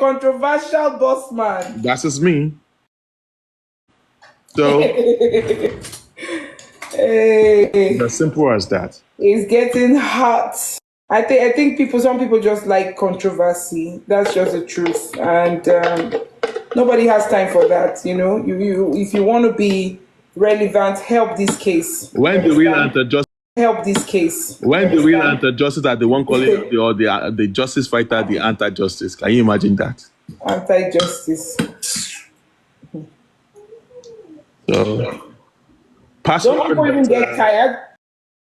controversial boss man. That's just me. So Hey, as simple as that. it's getting hot. I think some people just like controversy. That's just the truth, and nobody has time for that. You if you want to be relevant, help this case. When the real anti-justice, Help this case. when the real anti-justice are the one calling the justice fighter the anti-justice, can you imagine that? Anti-justice. So, Don't people even get tired?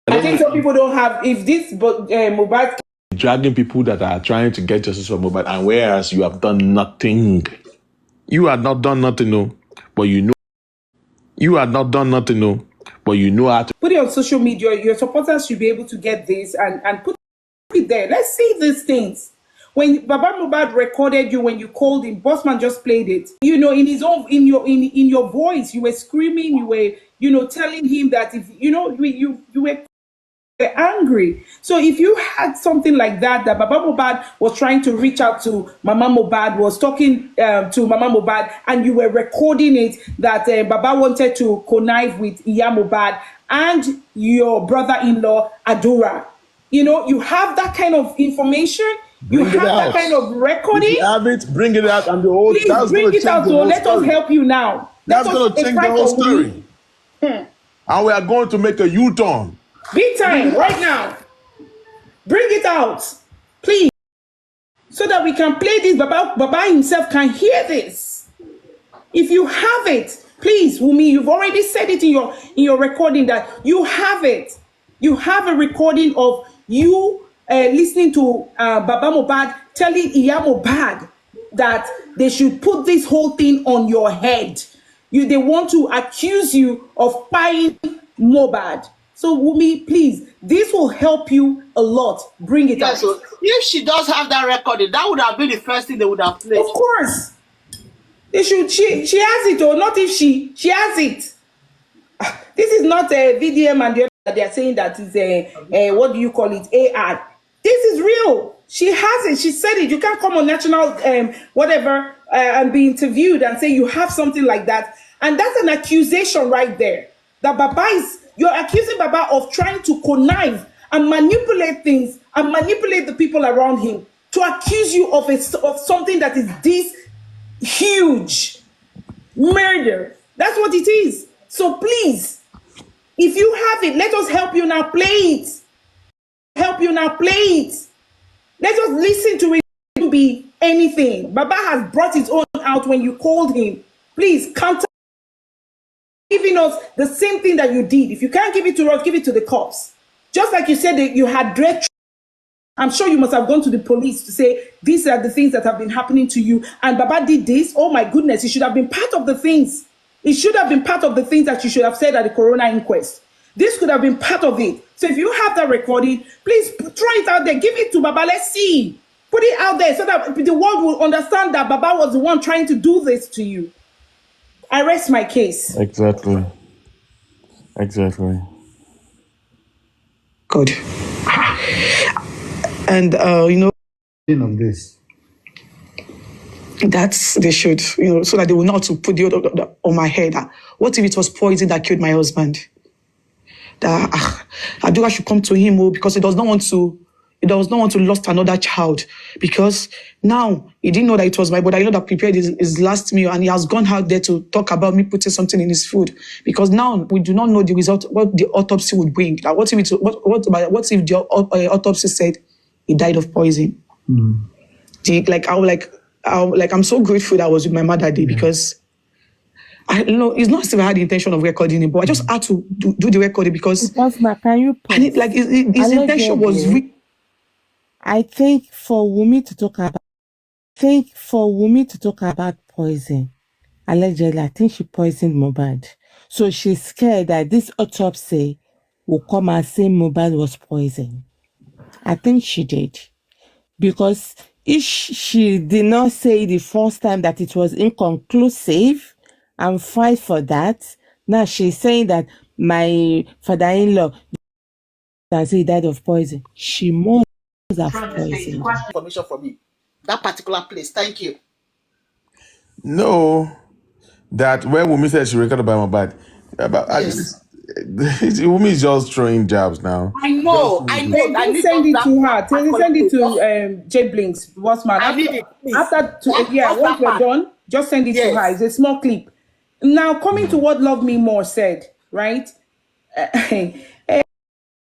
I think some people don't have. If this Mohbad dragging people that are trying to get justice for Mohbad, and whereas you have done nothing, you have not done nothing, no, but you know. You have not done nothing, no, but you know how to put it on social media. Your supporters should be able to get this and put it there. Let's see these things. When Baba Mohbad recorded you, when you called him, Bossman just played it. In his own, in your voice, you were screaming. You were, telling him that if you were angry. So if you had something like that Baba Mohbad was trying to reach out to Mama Mohbad, was talking to Mama Mohbad, and you were recording it, that Baba wanted to connive with Iya Mohbad and your brother-in-law Adura. You have that kind of information. You have that kind of recording. If you have it, bring it out, and the whole. Please bring it out. So let us help you now. That's going to change the whole story. And we are going to make a U-turn. Big time, right now. Bring it out, please, so that we can play this. Baba himself can hear this. If you have it, please, Wumi, you've already said it in your recording that you have it. You have a recording of you listening to Baba Mohbad telling Iya Mohbad that they should put this whole thing on your head. They want to accuse you of buying Mohbad. So, Wumi, please, this will help you a lot. Bring it out. So if she does have that recording, that would have been the first thing they would have played. Of course. They should. She has it, or not if she has it. This is not a VDM and the other. They are saying that is a what do you call it? AI. This is real. She has it. She said it. You can't come on national whatever and be interviewed and say you have something like that. And that's an accusation right there. That you're accusing Baba of trying to connive and manipulate things and manipulate the people around him to accuse you of something that is this huge murder. That's what it is. So please, if you have it, let us help you now. Play it. Help you now. Play it. Let us listen to it. It can be anything. Baba has brought his own out when you called him. Please counter. Giving us the same thing that you did. If you can't give it to us, give it to the cops. Just like you said that you had dread. I'm sure you must have gone to the police to say, these are the things that have been happening to you. And Baba did this. Oh my goodness, it should have been part of the things. It should have been part of the things that you should have said at the Corona inquest. This could have been part of it. So if you have that recording, please throw it out there. Give it to Baba. Let's see. Put it out there so that the world will understand that Baba was the one trying to do this to you. I rest my case. Exactly. Good. And of this. They should, so that they will not to put the other on my head. What if it was poison that killed my husband? That Adura should come to him because he does not want to lose another child, because now he didn't know that it was my brother. That prepared his last meal, and he has gone out there to talk about me putting something in his food, because now we do not know the result, what the autopsy would bring. Like what if the autopsy said he died of poison? I'm so grateful that I was with my mother that day, because I know it's not as if I had the intention of recording it, but I just had to do the recording because Bossman, can you pause? His intention was. I think for Wumi to talk about poison, allegedly, I think she poisoned Mohbad. So she's scared that this autopsy will come and say Mohbad was poisoned. I think she did. Because if she did not say the first time that it was inconclusive and fight for that, now she's saying that my father-in-law that he died of poison. She must have poison. Information from me. that particular place. Thank you. No, that when Wumi said she recorded by Mohbad, Yes. Wumi is just throwing jabs now. I know. I Hey, know. I just need send just it to her. that particular Send it place. to J Blinks, Bossman. I need it, please. Yeah, Just once that we're part. done, just send it to her. Yes. It's a small clip. Now, coming to what Love Me More said, right?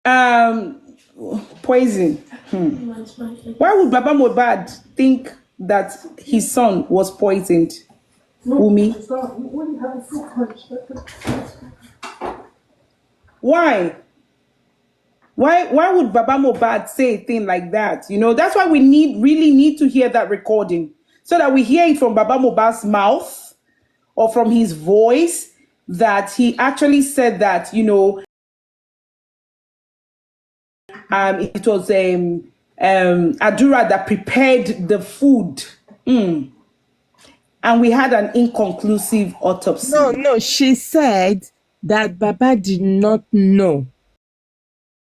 um, Poison. Why would Baba Mohbad think that his son was poisoned? Umi? Why? Why would Baba Mohbad say a thing like that? You know, that's why we really need to hear that recording so that we hear it from Baba Mohbad's mouth or from his voice that he actually said that, you know, it was Adura that prepared the food. And we had an inconclusive autopsy. No, she said that Baba did not know.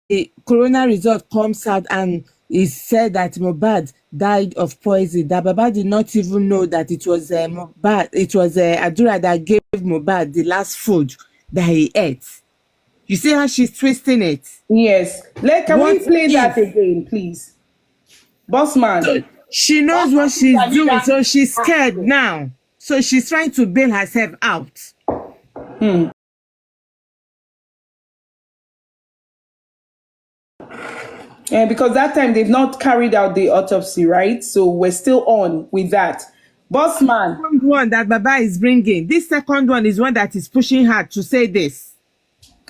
The coroner result comes out and it said that Mohbad died of poison. That Baba did not even know that it was Mohbad. It was Adura that gave Mohbad the last food that he ate. You see how she's twisting it? Yes. Can we What play that if? again, please? Bossman. She knows what she's doing, so she's scared now. So she's trying to bail herself out. Because that time they've not carried out the autopsy, right? So we're still on with that. Bossman. Second one that Baba is bringing. This second one is one that is pushing her to say this.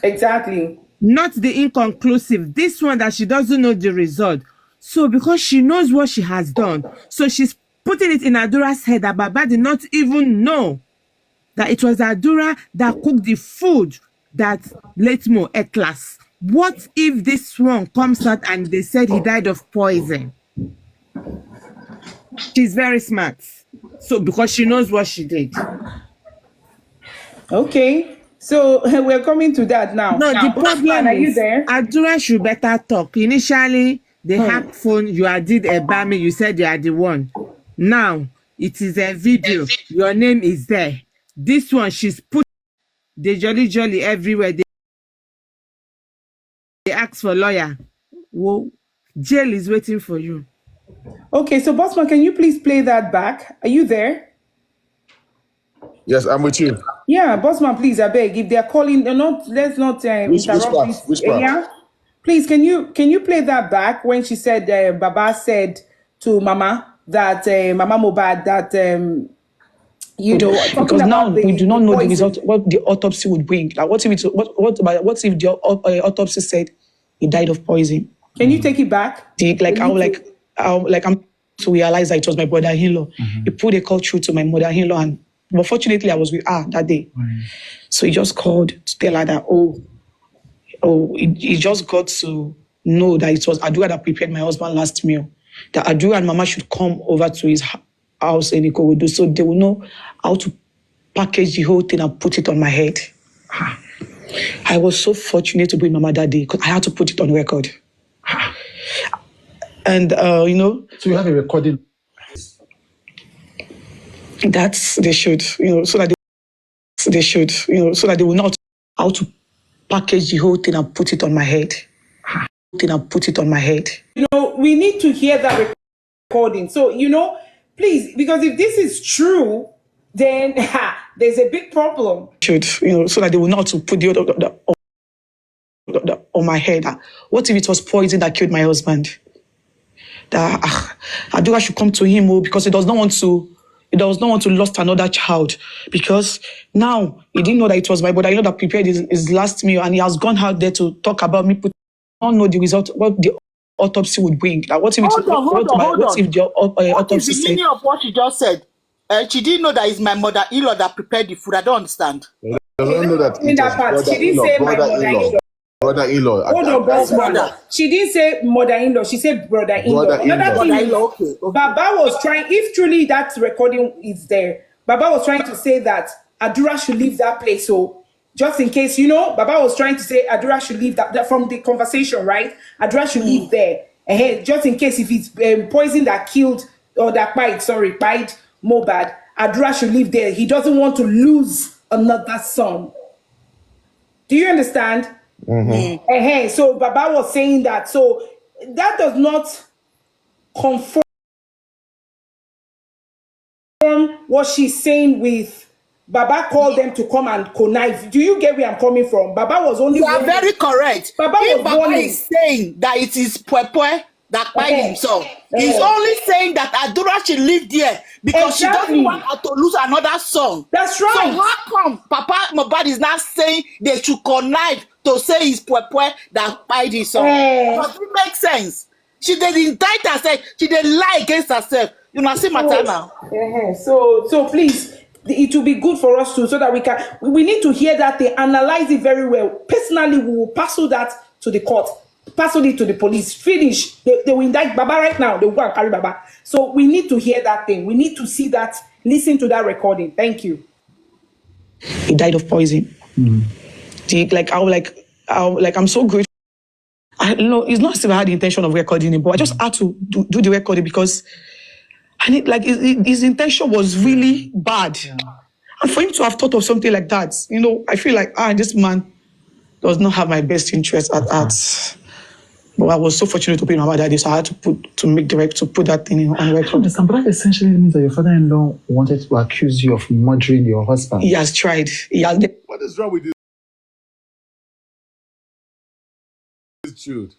Exactly. Not the inconclusive. This one that she doesn't know the result. So because she knows what she has done, so she's putting it in Adura's head that Baba did not even know that it was Adura that cooked the food that late Mo ate last. What if this one comes out and they said he died of poison? She's very smart. So because she knows what she did. Okay. So we're coming to that now. No, the problem are you is there? Adura should better talk. Initially, they hacked phone, you did a bammy, you said you are the one. Now, it is a video. Your name is there. This one, she's put the jolly everywhere. They ask for lawyer. Whoa, jail is waiting for you. Okay, so Bossman, can you please play that back? Are you there? Yes, I'm with you. Yeah, Bossman, please, I beg. If they're calling, let's not interrupt part? this. Which part? Yeah, please, can you play that back when she said Baba said to Mama that Mama Mohbad that talking Because now about we do not know the poison. result, what the autopsy would bring. Like, what if the autopsy said he died of poison? Can you take it back? I'm to realize that it was my brother-in-law. He put a call through to my mother-in-law, but fortunately I was with her that day. So he just called to tell her that he just got to know that it was Adura that prepared my husband last meal. That Adura and Mama should come over to his house in Ikorodu so they will know how to package the whole thing and put it on my head. I was so fortunate to be with Mama that day because I had to put it on record. And, So you have a recording. They should, so that they will know how to package the whole thing and put it on my head. We need to hear that recording. So, please, because if this is true, then there's a big problem. So that they will know how to put the on my head. What if it was poison that killed my husband? That Adura should come to him because he does not want to lose another child, because now he didn't know that it was my brother that prepared his last meal, and he has gone out there to talk about me. Don't know the result, what the autopsy would bring. Like, what if Hold on. What if the What is autopsy the said? meaning of what she just said? She didn't know that it's my mother-in-law that prepared the food. I don't understand. I don't know that In that part, she didn't say my mother-in-law. Brother-in-law. Hold on, Bossman. She didn't say mother-in-law. She said brother-in-law. Another thing is, Okay. Baba was trying, if truly that recording is there, Baba was trying to say that Adura should leave that place. So just in case, Baba was trying to say Adura should leave that from the conversation, right? Adura should leave there. Just in case if it's poison that killed or that pied Mohbad, Adura should live there. He doesn't want to lose another son. Do you understand? So Baba was saying that. So that does not confirm what she's saying with Baba called them to come and connive. Do you get where I'm coming from? Baba was only You are very correct. Baba If was Baba warning. is saying that it is Pwepwe that pied himself, he's only saying that Adura should live there because she doesn't want her to lose another son. That's right. So how come Papa Mohbad is not saying they should connive to say it's Pwepwe that pied his son? Does it make sense? She did indict herself. She did lie against herself. You know, see matter now. So please, it will be good for us too, so that we need to hear that they analyze it very well. Personally, we will parcel that to the court, parcel it to the police. Finish. They will indict Baba right now. They will go and carry Baba. So we need to hear that thing. We need to see that, listen to that recording. Thank you. He died of poison. I'm so grateful. I know it's not as if I had the intention of recording it, but I just had to do the recording because I need, like, his intention was really bad. Yeah. And for him to have thought of something like that, you know, I feel like, this man does not have my best interest at heart. But I was so fortunate to be in my daddy, so I had to put that thing on record. But that essentially means that your father-in-law wanted to accuse you of murdering your husband. He has tried. What is wrong with this dude?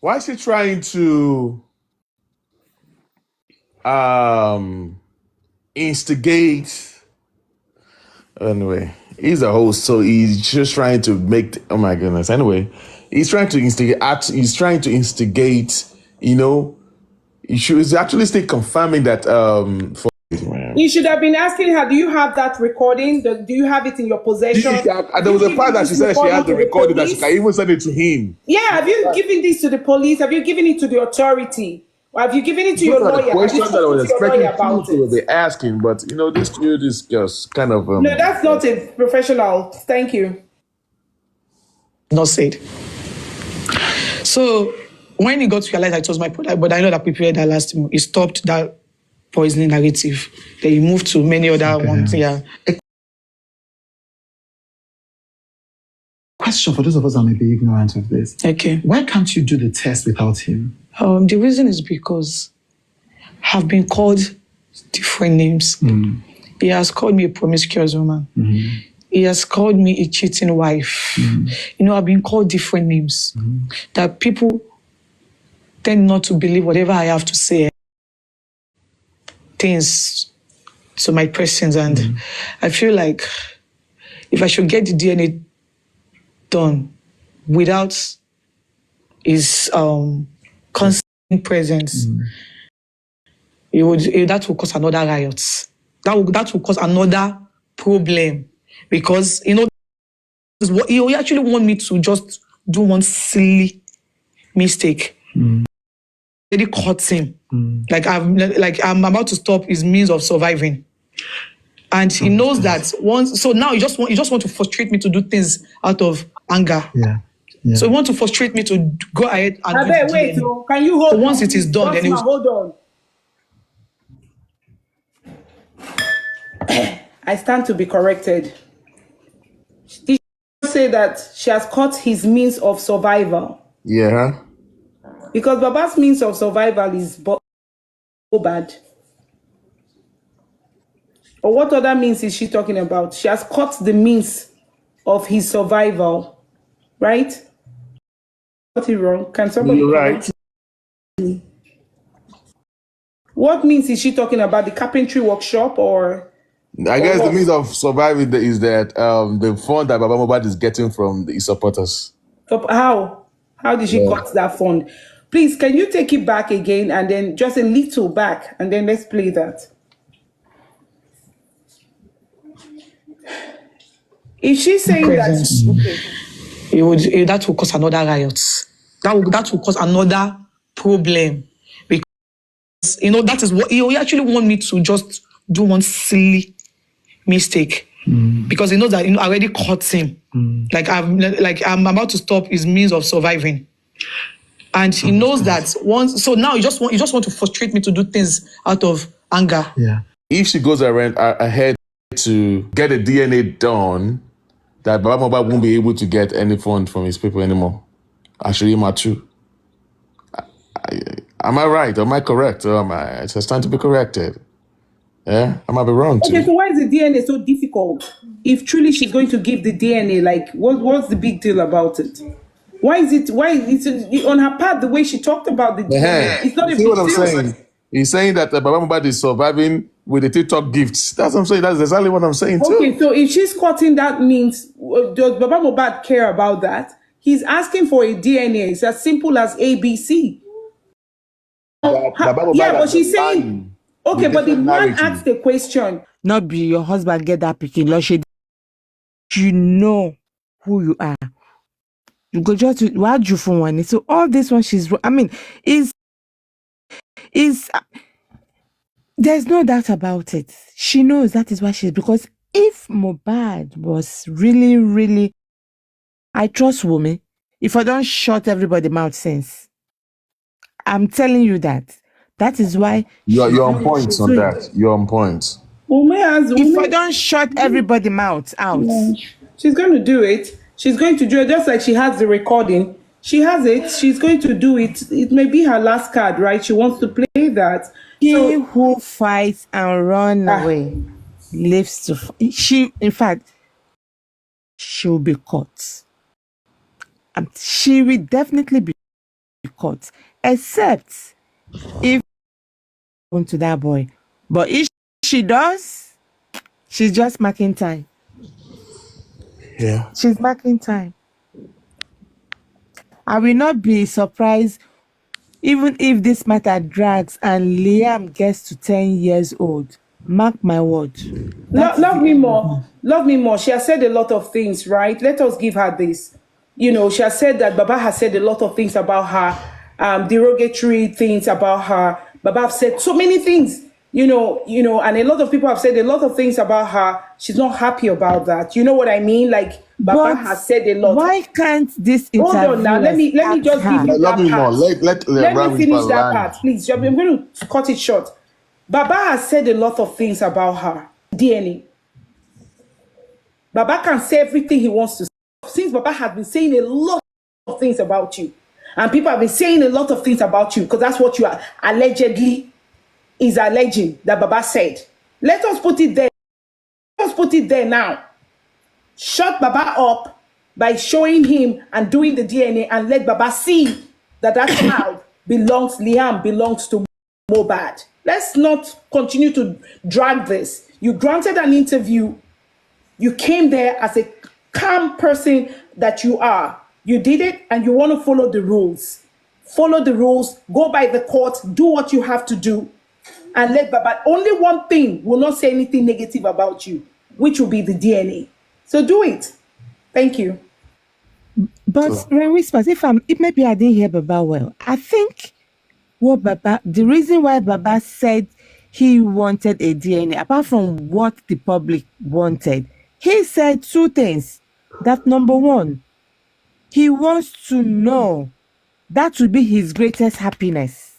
Why is he trying to instigate? Anyway, he's a host, so he's just trying to make. Oh my goodness! Anyway, he's trying to instigate. He's trying to instigate. You know, he's actually still confirming that. You should have been asking her, do you have that recording? Do you have it in your possession? There was a part that she said she had the recording that she can even send it to him. Yeah, have you given this to the police? Have you given it to the authority? Or have you given it to your lawyer? The questions that I was expecting to be asking, but you know, this dude is just kind of. No, that's not a professional. Thank you. Not said. So when he got to realize it was my product, but I know that prepared that last time, he stopped that poisoning narrative. Then he moved to many other ones. Yeah. Question for those of us that may be ignorant of this. Okay. Why can't you do the test without him? The reason is because I've been called different names. He has called me a promiscuous woman. He has called me a cheating wife. You know, I've been called different names that people tend not to believe whatever I have to say. Things to my persons, and I feel like if I should get the DNA done without his constant presence, that will cause another riot. That will cause another problem, because you know he actually want me to just do one silly mistake. Already caught him. I'm about to stop his means of surviving, and he knows that once. So now he just want to frustrate me to do things out of anger. Yeah. So he want to frustrate me to go ahead and wait. So can you hold? So once it is done, then hold on. I stand to be corrected. Did she say that she has cut his means of survival? Yeah. Because Baba's means of survival is Mohbad. Or what other means is she talking about? She has cut the means of his survival, right? Got it wrong? Can somebody? You're right. What means is she talking about? The carpentry workshop, or? I guess the means of surviving is that the fund that Baba Mohbad is getting from his supporters. How? How did she cut that fund? Please, can you take it back again, and then just a little back, and then let's play that. Is she saying that? Okay. That will cause another riot. That will cause another problem, because you know that is what he actually want me to just do one silly mistake, because he knows that I already caught him. I'm about to stop his means of surviving. And he knows that once, so now you just want to frustrate me to do things out of anger. Yeah. If she goes ahead to get a DNA done, that Baba Mohbad won't be able to get any fund from his people anymore. Actually, am I true? Am I right? Am I correct? Or am I? It's time to be corrected. Yeah, I might be wrong too. Okay, so why is the DNA so difficult? If truly she's going to give the DNA, like, what's the big deal about it? Why is it on her part the way she talked about the DNA? It's not You a see big what I'm deal. saying? He's saying that Baba Mohbad is surviving with the TikTok gifts. That's what I'm saying. That's exactly what I'm saying too. Okay, so if she's cutting, that means does Baba Mohbad care about that? He's asking for a DNA. It's as simple as ABC. Yeah, but she's saying, okay, but the man asked the question. Not be your husband get that picking. You know who you are. You go just to what you for one. So all this one is there's no doubt about it. She knows that is why she's, because if Mohbad was really, really, I trust women. If I don't shut everybody mouth since, I'm telling you that. That is why You're on point on that. You're on point. If I don't shut everybody mouth out. Yeah. She's going to do it. She's going to do it just like she has the recording. She has it. She's going to do it. It may be her last card, right? She wants to play that. He who fights and run away lives to. In fact, she will be caught. She will definitely be caught, except if to that boy. But if she does, she's just marking time. Yeah. She's marking time. I will not be surprised even if this matter drags and Liam gets to 10 years old. Mark my word. Love me more. Love me more. She has said a lot of things, right? Let us give her this. You know, she has said that Baba has said a lot of things about her, derogatory things about her. Baba have said so many things, you know, and a lot of people have said a lot of things about her. She's not happy about that. You know what I mean? Like, Baba has said a lot. Why can't this interview? Hold on now. Let me just give you that part. Let me finish that part, please. I'm going to cut it short. Baba has said a lot of things about her DNA. Baba can say everything he wants to say. Since Baba has been saying a lot of things about you, and people have been saying a lot of things about you, because that's what you are allegedly is alleging that Baba said. Let us put it there. Let us put it there now. Shut Baba up by showing him and doing the DNA, and let Baba see that child Liam belongs to Mohbad. Let's not continue to drag this. You granted an interview. You came there as a calm person that you are. You did it, and you want to follow the rules. Follow the rules. Go by the court. Do what you have to do. And let Baba, only one thing will not say anything negative about you, which will be the DNA. So do it. Thank you. But if maybe I didn't hear Baba well, I think the reason why Baba said he wanted a DNA, apart from what the public wanted, he said two things. That number one, he wants to know, that would be his greatest happiness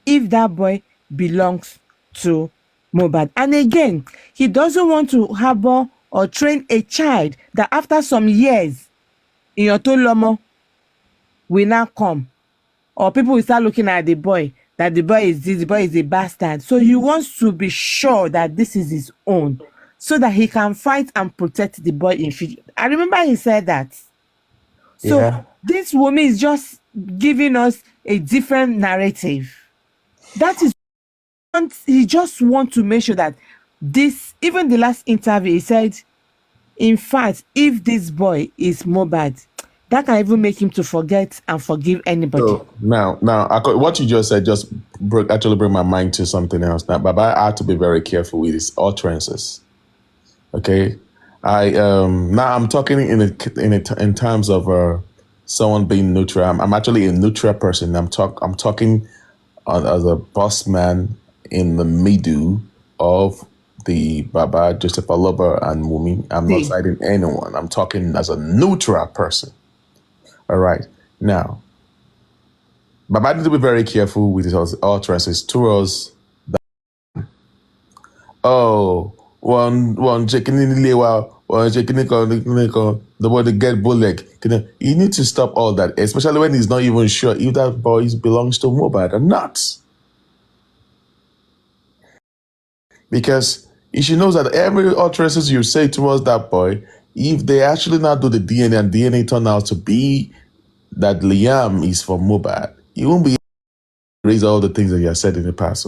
if that boy belongs to Mohbad. And again, he doesn't want to harbor or train a child that after some years, in your Tolomo will now come. Or people will start looking at the boy, that the boy is this, the boy is a bastard. So he wants to be sure that this is his own, so that he can fight and protect the boy in future. I remember he said that. So this woman is just giving us a different narrative. That is, he just wants to make sure that this, even the last interview, he said, in fact, if this boy is Mohbad, that can even make him to forget and forgive anybody. So now, what you just said just actually bring my mind to something else. Now, Baba had to be very careful with his utterances. Okay, I'm talking in terms of someone being neutral. I'm actually a neutral person. I'm talking as a boss man in the middle of the Baba, Joseph Aloba, and Wumi. I'm not citing anyone. I'm talking as a neutral person. All right. Now, Baba need to be very careful with his utterances towards one chicken in the lewa, one chicken the boy to get bullet. You need to stop all that, especially when he's not even sure if that boy belongs to Mohbad or not. Because if she knows that every utterances you say towards that boy, if they actually now do the DNA and DNA turn out to be that Liam is from Mohbad, you won't be able to raise all the things that you have said in the past.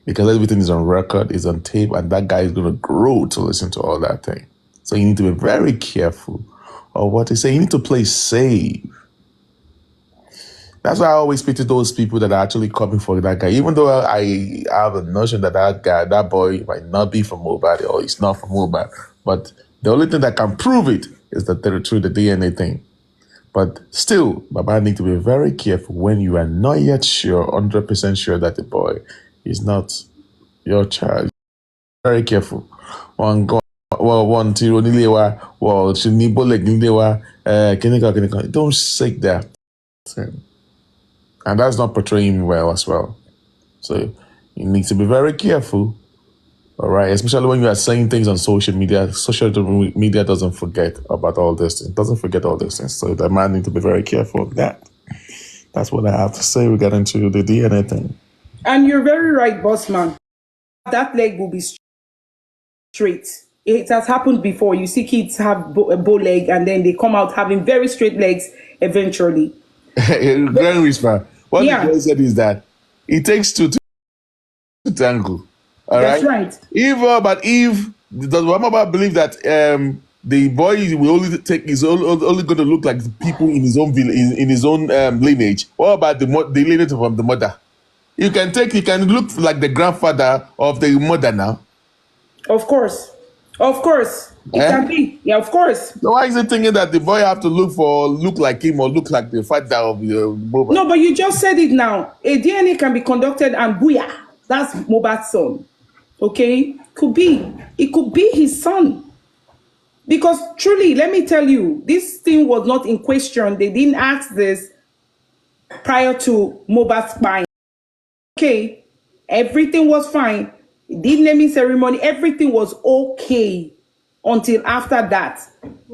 Because everything is on record, is on tape, and that guy is going to grow to listen to all that thing. So you need to be very careful of what they say. You need to play safe. That's why I always speak to those people that are actually coming for that guy. Even though I have a notion that that boy might not be from Mohbad or he's not from Mohbad. But the only thing that can prove it is that they're through the DNA thing. But still, Baba need to be very careful when you are not yet sure, 100% sure that the boy is not your child. Very careful. One tiro nilewa, shinibo leg nilewa, kinika. Don't say that. And that's not portraying him well as well. So you need to be very careful. All right, especially when you are saying things on social media. Social media doesn't forget about all this. It doesn't forget all these things. So the man need to be very careful of that. That's what I have to say regarding to the DNA thing. And you're very right, Bossman. That leg will be straight. It has happened before. You see kids have a bow leg and then they come out having very straight legs eventually. Grand whisper. What the boy said is that it takes two to tangle. All That's right. But if does Mohbad believe that the boy will only is only going to look like the people in his own in his own lineage? What about the lineage from the mother? He can look like the grandfather of the mother now. Of course. It can be. Yeah, of course. So why is he thinking that the boy have to look like him or look like the father of the Mohbad? No, but you just said it now. A DNA can be conducted and booyah, that's Mohbad's son. Okay? It could be his son. Because truly, let me tell you, this thing was not in question. They didn't ask this prior to Mohbad's spine. Okay, everything was fine. Did naming ceremony, everything was okay until after that.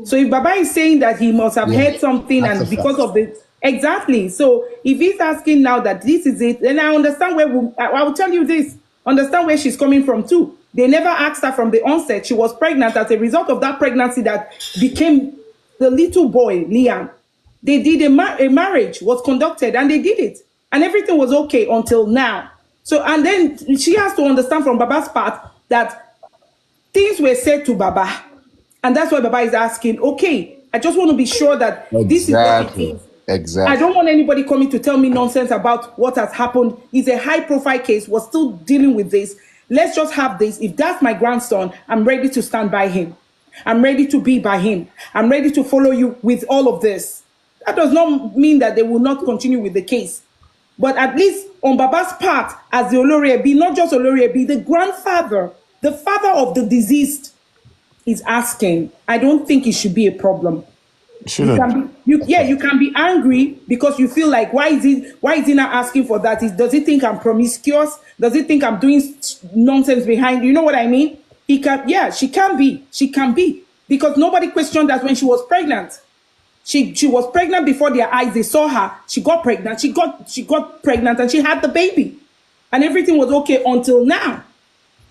So if Baba is saying that he must have heard something and because of the exactly. So if he's asking now that this is it, then I understand where I will tell you this. Understand where she's coming from too. They never asked her from the onset. She was pregnant as a result of that pregnancy that became the little boy, Liam. They did a marriage was conducted and they did it. And everything was okay until now. So, and then she has to understand from Baba's part that things were said to Baba. And that's why Baba is asking, okay, I just want to be sure that this is what it is. Exactly. I don't want anybody coming to tell me nonsense about what has happened. It's a high profile case. We're still dealing with this. Let's just have this. If that's my grandson, I'm ready to stand by him. I'm ready to be by him. I'm ready to follow you with all of this. That does not mean that they will not continue with the case. But at least on Baba's part, as the Olori-Ebi, not just Olori-Ebi, the grandfather, the father of the deceased, is asking. I don't think it should be a problem. You can be angry because you feel like why is he not asking for that? Does he think I'm promiscuous? Does he think I'm doing nonsense behind? You know what I mean? She can be because nobody questioned that when she was pregnant. She was pregnant before their eyes. They saw her. She got pregnant. She got pregnant and she had the baby, and everything was okay until now.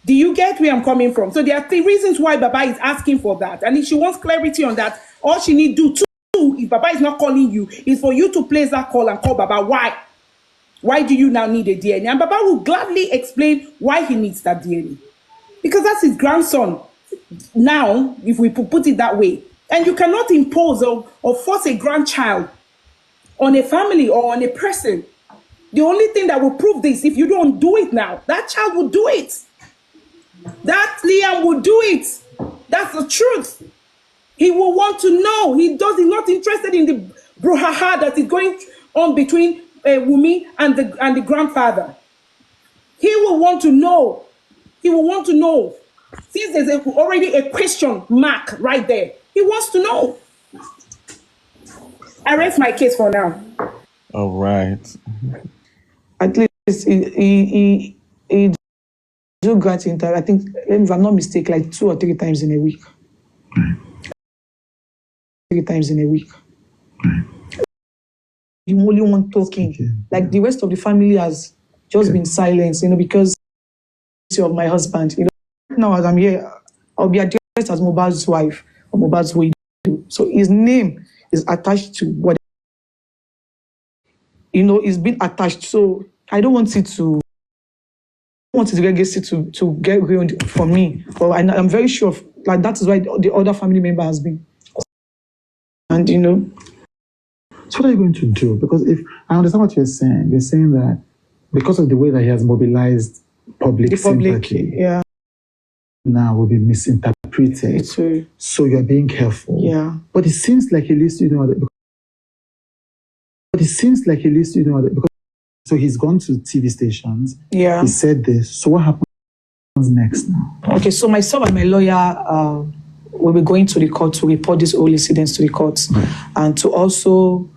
Do you get where I'm coming from? So there are 3 reasons why Baba is asking for that, and if she wants clarity on that, all she need do too, if Baba is not calling you, is for you to place that call and call Baba. Why? Why do you now need a DNA? And Baba will gladly explain why he needs that DNA, because that's his grandson. Now, if we put it that way. And you cannot impose or force a grandchild on a family or on a person. The only thing that will prove this, if you don't do it now, that child will do it. That Liam will do it. That's the truth. He will want to know. He's not interested in the brouhaha that is going on between Wumi and the grandfather. He will want to know. He will want to know. Since there's already a question mark right there, he wants to know. I rest my case for now. All right. At least he do grant interview. I think, if I'm not mistaken, like 2 or 3 times in a week. 3 times in a week. The only one talking. Like the rest of the family has just been silenced, because of my husband. Now as I'm here, I'll be addressed as Mohbad's wife or Mohbad's widow. So his name is attached to what is being attached. So I don't want it to his legacy to get ruined for me. But I'm very sure like that is why the other family member has been. And So what are you going to do? Because if I understand what you're saying that because of the way that he has mobilized public sympathy, now will be misinterpreted. So you're being careful. Yeah. But it seems like he leads you know because so he's gone to TV stations. Yeah. He said this. So what happens next now? Okay, so myself and my lawyer will be going to the court to report these whole incidents to the court, and to also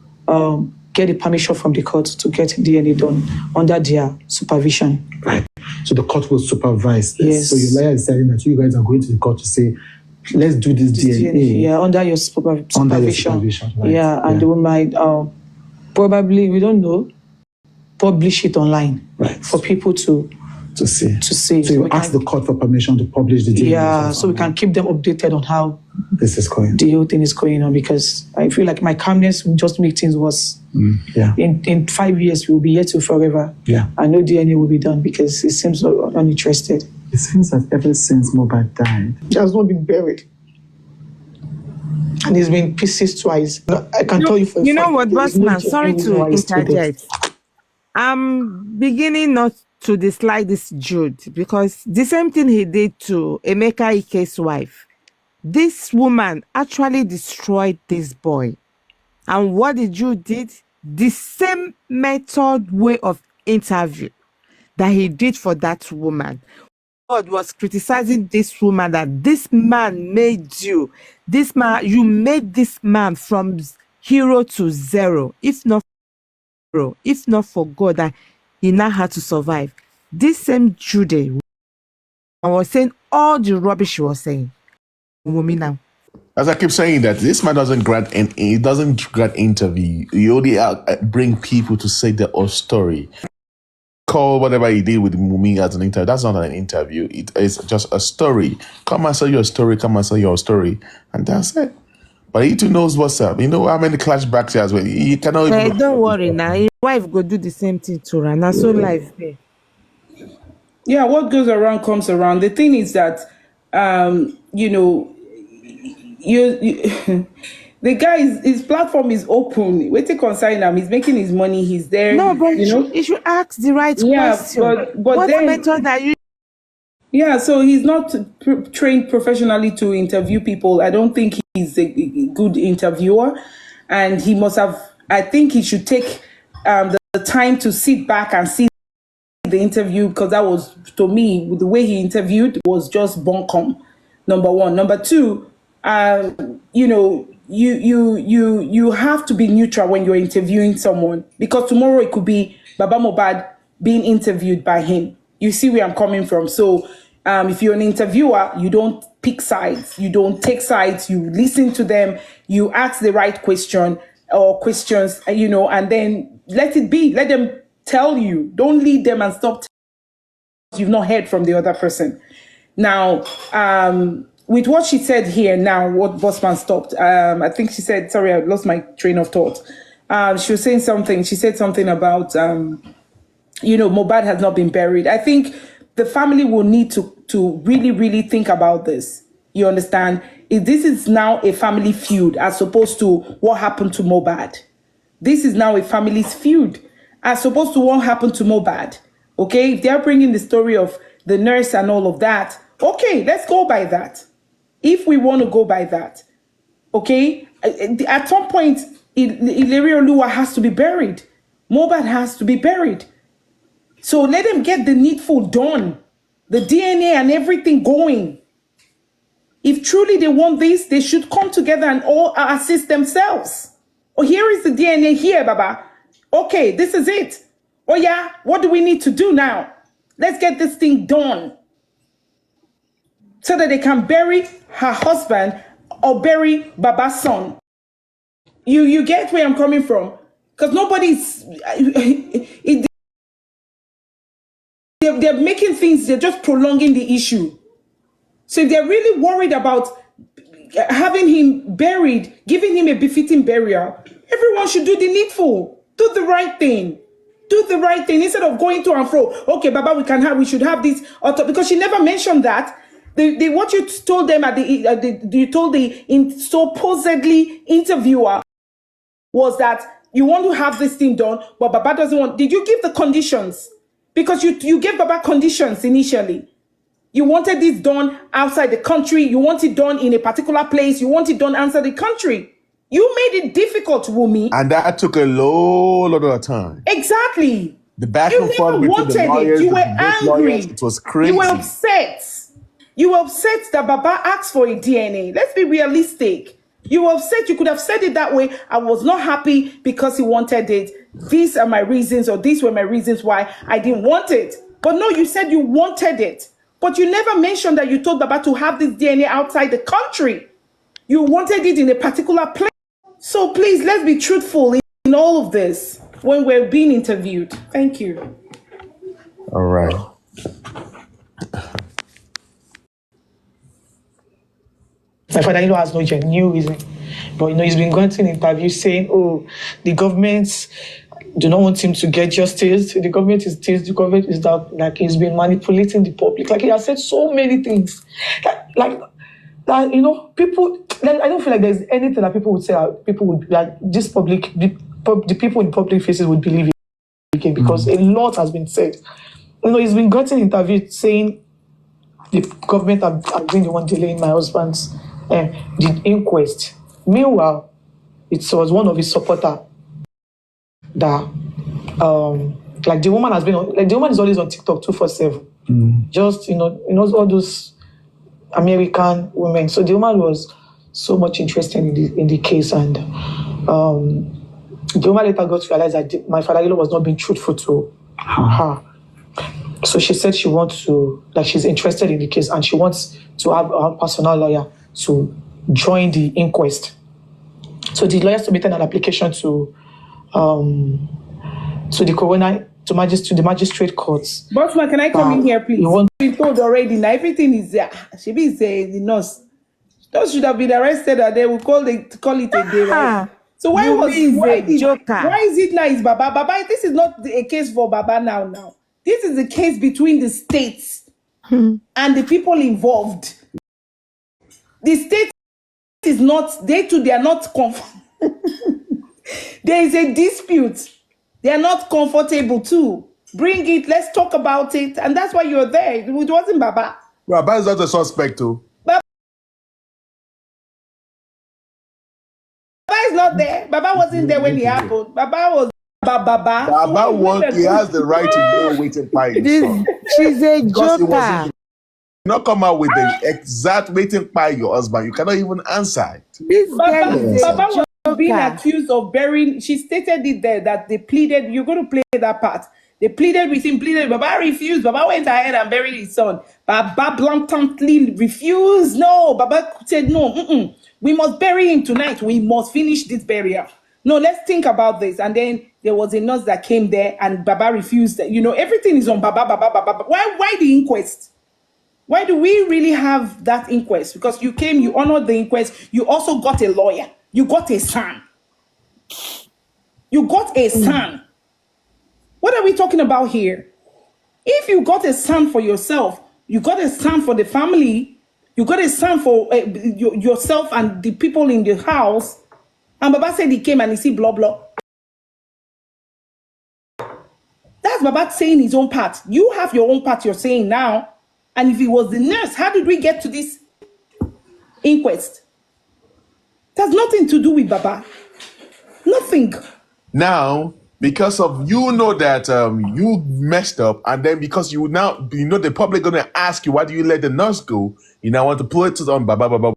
get the permission from the court to get DNA done under their supervision. Right. So the court will supervise this. Yes. So your lawyer is saying that you guys are going to the court to say, let's do this DNA. Yeah, under your supervision. Under your supervision, right. Yeah, and they might probably, we don't know, publish it online, right, for people to see. So you ask the court for permission to publish the DNA. Yeah, so we can keep them updated on how this is going. The whole thing is going on, because I feel like my calmness will just make things worse. Yeah. In 5 years, we'll be here till forever. Yeah. I know DNA will be done because it seems so uninterested. It seems that ever since Mohbad died, he has not been buried. And he's been pieces twice. I can tell you for you know what, Bossman, sorry to interject. I'm beginning not to dislike this Jude, because the same thing he did to Emeka Ike's wife. This woman actually destroyed this boy. And what the Jude did, the same method, way of interview that he did for that woman. God was criticizing this woman that this man made you. You made this man from hero to zero. If not for God, that he now had to survive. This same Jude was saying all the rubbish he was saying. Woman now. As I keep saying that this man doesn't grant interview. He only bring people to say their own story. Call whatever he did with Mumi as an interview. That's not an interview. It is just a story. Come and say your story. And that's it. But he too knows what's up. You know how many clashbacks he has with. He cannot even. Don't worry now. His wife go do the same thing to her. Now so life there. Yeah, what goes around comes around. The thing is that, the guy his platform is open. Waiting concern him. He's making his money. He's there. No, but you should ask the right question. But what then, method are you? Yeah, so he's not trained professionally to interview people. I don't think he's a good interviewer, and he must have. I think he should take the time to sit back and see the interview, because that was, to me, the way he interviewed was just bunkum. Number one. Number two, you have to be neutral when you're interviewing someone, because tomorrow it could be Baba Mohbad being interviewed by him. You see where I'm coming from. So if you're an interviewer, you don't pick sides. You don't take sides. You listen to them. You ask the right question or questions, and then let it be. Let them tell you. Don't lead them and stop. You've not heard from the other person. Now, with what she said here now, what Bossman stopped, I think she said, sorry, I lost my train of thought. She was saying something. She said something about, Mohbad has not been buried. I think the family will need to really, really think about this. You understand? If this is now a family feud as opposed to what happened to Mohbad. This is now a family's feud as opposed to what happened to Mohbad. Okay? If they're bringing the story of the nurse and all of that, okay, let's go by that. If we want to go by that, okay? At some point, Illyria Oluwa has to be buried. Mohbad has to be buried. So let them get the needful done. The DNA and everything going. If truly they want this, they should come together and all assist themselves. Oh, here is the DNA here, Baba. Okay, this is it. Oh yeah, what do we need to do now? Let's get this thing done so that they can bury her husband or bury Baba's son. You get where I'm coming from? Because nobody's they're making things, they're just prolonging the issue. So if they're really worried about having him buried, giving him a befitting burial, everyone should do the needful. Do the right thing. Do the right thing instead of going to and fro. Okay, Baba, we should have this because she never mentioned that. What you told them you told the supposedly interviewer was that you want to have this thing done, but Baba doesn't want. Did you give the conditions? Because you gave Baba conditions initially. You wanted this done outside the country. You want it done in a particular place. You want it done outside the country. You made it difficult, Wumi. And that took a lot of time. Exactly. The back and forth between the lawyers, you were angry. Lawyers, it was crazy. You were upset. You were upset that Baba asked for a DNA. Let's be realistic. You were upset. You could have said it that way. I was not happy because he wanted it. These are my reasons, or these were my reasons why I didn't want it. But no, you said you wanted it. But you never mentioned that you told Baba to have this DNA outside the country. You wanted it in a particular place. So please, let's be truthful in all of this when we're being interviewed. Thank you. All right. My father-in-law has no genuine reason. But, he's been granting interviews saying, the government do not want him to get justice. The government is this, the government is that, like he's been manipulating the public. Like he has said so many things. People, I don't feel like there's anything that people would say, people would, like this public, the people in public faces would believe it again because a lot has been said. He's been granting interviews saying the government have been the one delaying my husband's the inquest. Meanwhile, it was one of his supporters that, the woman has been on, the woman is always on TikTok 247. Just, all those American women. So the woman was so much interested in the case, and the woman later got to realize that my father-in-law was not being truthful to her. So she said she wants to, she's interested in the case, and she wants to have a personal lawyer to join the inquest. So the lawyer submitted an application to the coroner, to the magistrate courts. Bossman, can I come in here, please? We told already now everything is there. She be the nurse. Those should have been arrested, and they will call it a day, right? So why is it now is Baba? Baba, this is not a case for Baba now. This is a case between the states and the people involved. The state is not, they are not there is a dispute. They are not comfortable too. Bring it, let's talk about it. And that's why you're there. It wasn't Baba. Baba is not a suspect too. Baba is not there. Baba wasn't there when it happened. Baba was Baba he has the right to go waiting by his son. She's a joker. Not come out with the exact waiting by your husband. You cannot even answer it. Baba was being accused of burying. She stated it there that they pleaded. You're going to play that part. They pleaded with him, Baba refused. Baba went ahead and buried his son. Baba bluntly refused. No, Baba said no. We must bury him tonight. We must finish this burial. No, let's think about this. And then there was a nurse that came there, and Baba refused. Everything is on Baba. Why the inquest? Why do we really have that inquest? Because you came, you honored the inquest. You also got a lawyer. You got a son. You got a son. What are we talking about here? If you got a son for yourself, you got a son for the family, you got a son for yourself and the people in the house, and Baba said he came and he see blah, blah. That's Baba saying his own part. You have your own part you're saying now. And if it was the nurse, how did we get to this inquest? It has nothing to do with Baba. Nothing. Now, because of that you messed up, and then because the public gonna ask you, why do you let the nurse go? You now want to put it on Baba.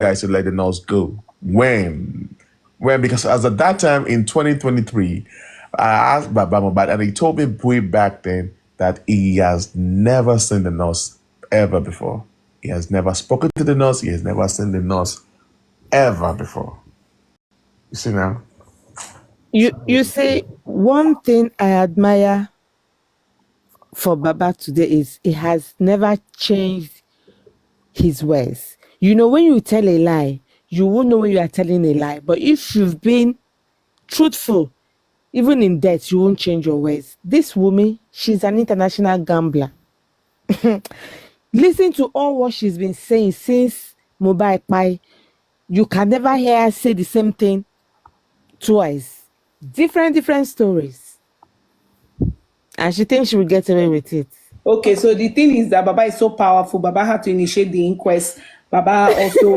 Guys to let the nurse go. When? Because as at that time in 2023, I asked Baba Mohbad, and he told me way back then that he has never seen the nurse ever before. He has never spoken to the nurse. He has never seen the nurse ever before. You see now? You see, one thing I admire for Baba today is he has never changed his ways. You know, when you tell a lie, you won't know when you are telling a lie. But if you've been truthful, even in death, you won't change your ways. This woman, she's an international gambler. Listen to all what she's been saying since Mohbad Pai. You can never hear her say the same thing twice. Different stories. And she thinks she will get away with it. Okay, so the thing is that Baba is so powerful. Baba had to initiate the inquest. Baba also,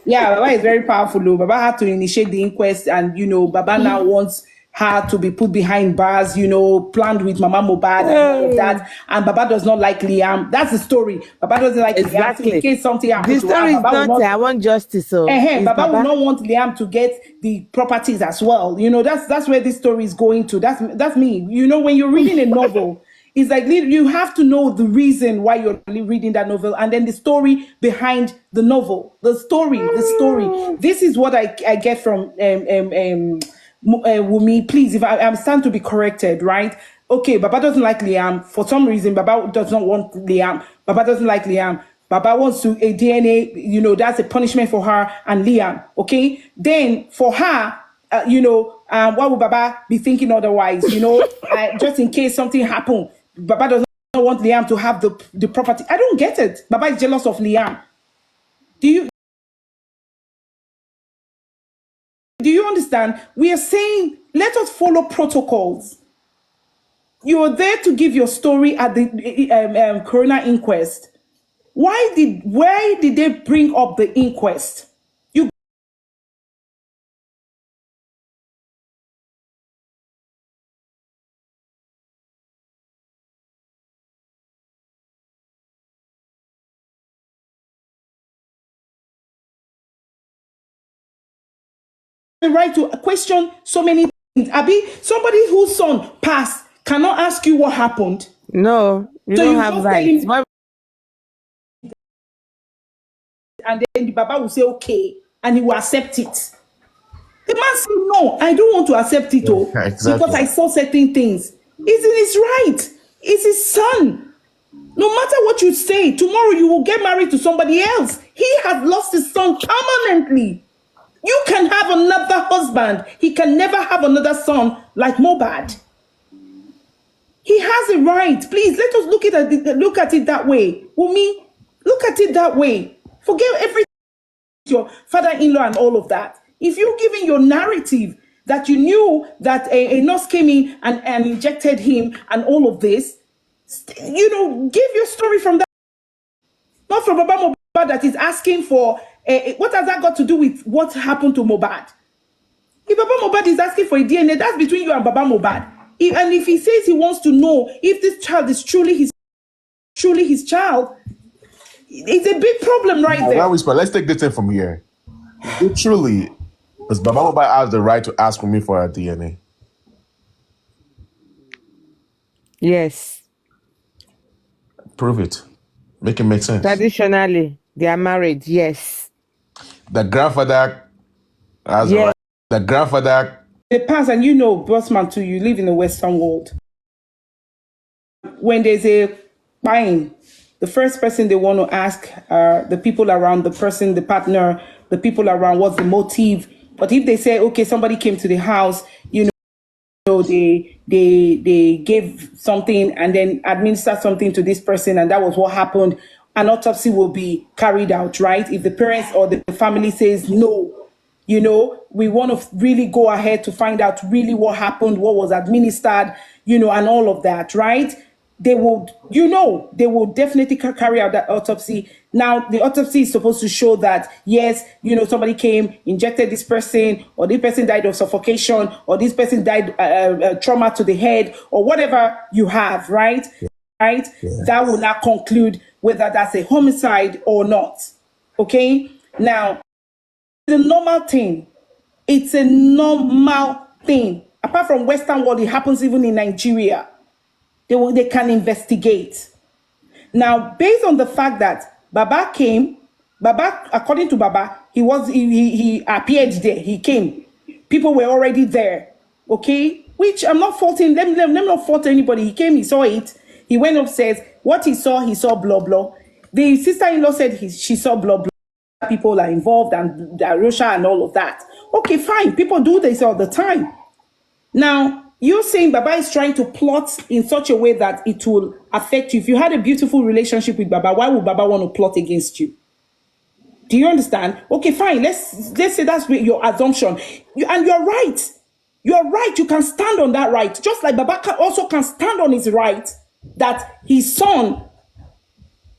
yeah, Baba is very powerful. Though. Baba had to initiate the inquest, and Baba now wants her to be put behind bars. Planned with Mama Mohbad and all of that. And Baba does not like Liam. That's the story. Baba doesn't like Liam. So in case something happens The to her, story is Baba will not, not. I want justice. So Baba will not want Liam to get the properties as well. That's where this story is going to. That's me. When you're reading a novel. It's like you have to know the reason why you're reading that novel, and then the story behind the novel. The story. This is what I get from Wumi. Please, if I'm stand to be corrected, right? Okay, Baba doesn't like Liam for some reason. Baba does not want Liam. Baba doesn't like Liam. Baba wants to a DNA. That's a punishment for her and Liam. Okay, then for her. Why would Baba be thinking otherwise? Just in case something happened, Baba does not want Liam to have the property. I don't get it. Baba is jealous of Liam. Do you understand? We are saying, let us follow protocols. You are there to give your story at the coroner inquest. Why did they bring up the inquest? The right to question so many things. Abi, somebody whose son passed cannot ask you what happened. No, you So don't you have just rights. tell him, and then the Baba will say okay, and he will accept it. The man said, no, I don't want to accept it, Yeah, exactly. because I saw certain things. It's in his right. It's his son. No matter what you say, tomorrow you will get married to somebody else. He has lost his son permanently. You can have another husband. He can never have another son like Mohbad. He has a right. Please, let us look at it that way. Wumi, look at it that way. Forget everything, your father-in-law and all of that. If you're giving your narrative that you knew that a nurse came in and injected him and all of this, give your story from that. Not from Baba Mohbad that is asking for, what has that got to do with what happened to Mohbad? If Baba Mohbad is asking for a DNA, that's between you and Baba Mohbad. And if he says he wants to know if this child is truly his child, it's a big problem right there. Let's take this thing from here. Truly, does Baba Mohbad have the right to ask for me for a DNA? Yes. Prove it. Make it make sense. Traditionally, they are married. Yes. The grandfather has the right. The grandfather. The past, and Bossman too, you live in the Western world. When there's a buying, the first person they want to ask are the people around the person, the partner, the people around, what's the motive. But if they say, okay, somebody came to the house, they gave something and then administered something to this person, and that was what happened, an autopsy will be carried out, right? If the parents or the family says no, we want to really go ahead to find out really what happened, what was administered, and all of that, right? They will definitely carry out that autopsy. Now, the autopsy is supposed to show that, yes, somebody came, injected this person, or this person died of suffocation, or this person died trauma to the head, or whatever you have, right? Yeah. Right? Yeah. That will not conclude whether that's a homicide or not. Okay? Now, it's a normal thing. It's a normal thing Apart from Western world, it happens even in Nigeria. They can investigate. Now, based on the fact that Baba came, Baba, according to Baba, he appeared there. He came. People were already there. Okay, which I'm not faulting. Let me not fault anybody. He came. He saw it. He went upstairs. What he saw blah blah. The sister-in-law said she saw blah blah. People are involved and Russia and all of that. Okay, fine. People do this all the time. Now, you're saying Baba is trying to plot in such a way that it will affect you. If you had a beautiful relationship with Baba, why would Baba want to plot against you? Do you understand? Okay, fine. Let's say that's your assumption. And you're right. You're right. You can stand on that right. Just like Baba also can stand on his right that his son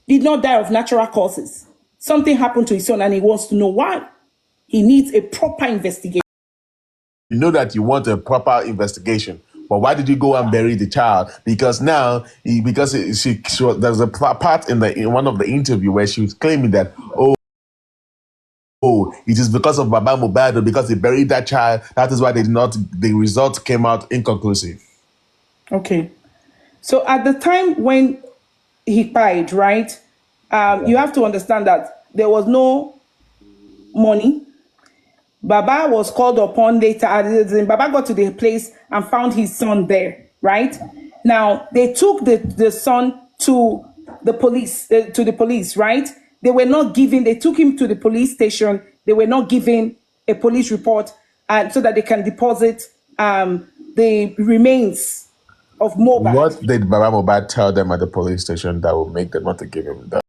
did not die of natural causes. Something happened to his son and he wants to know why. He needs a proper investigation. You know that you want a proper investigation, but why did you go and bury the child? Because now, there's a part in one of the interview where she was claiming that it is because of Baba Mohbad, because they buried that child. That is why the results came out inconclusive. Okay, so at the time when he died, right? You have to understand that there was no money. Baba was called upon later. Baba got to the place and found his son there, right? Now, they took the son to the police, right? They took him to the police station. They were not given a police report so that they can deposit the remains of Mohbad. What did Baba Mohbad tell them at the police station that will make them not to give him that?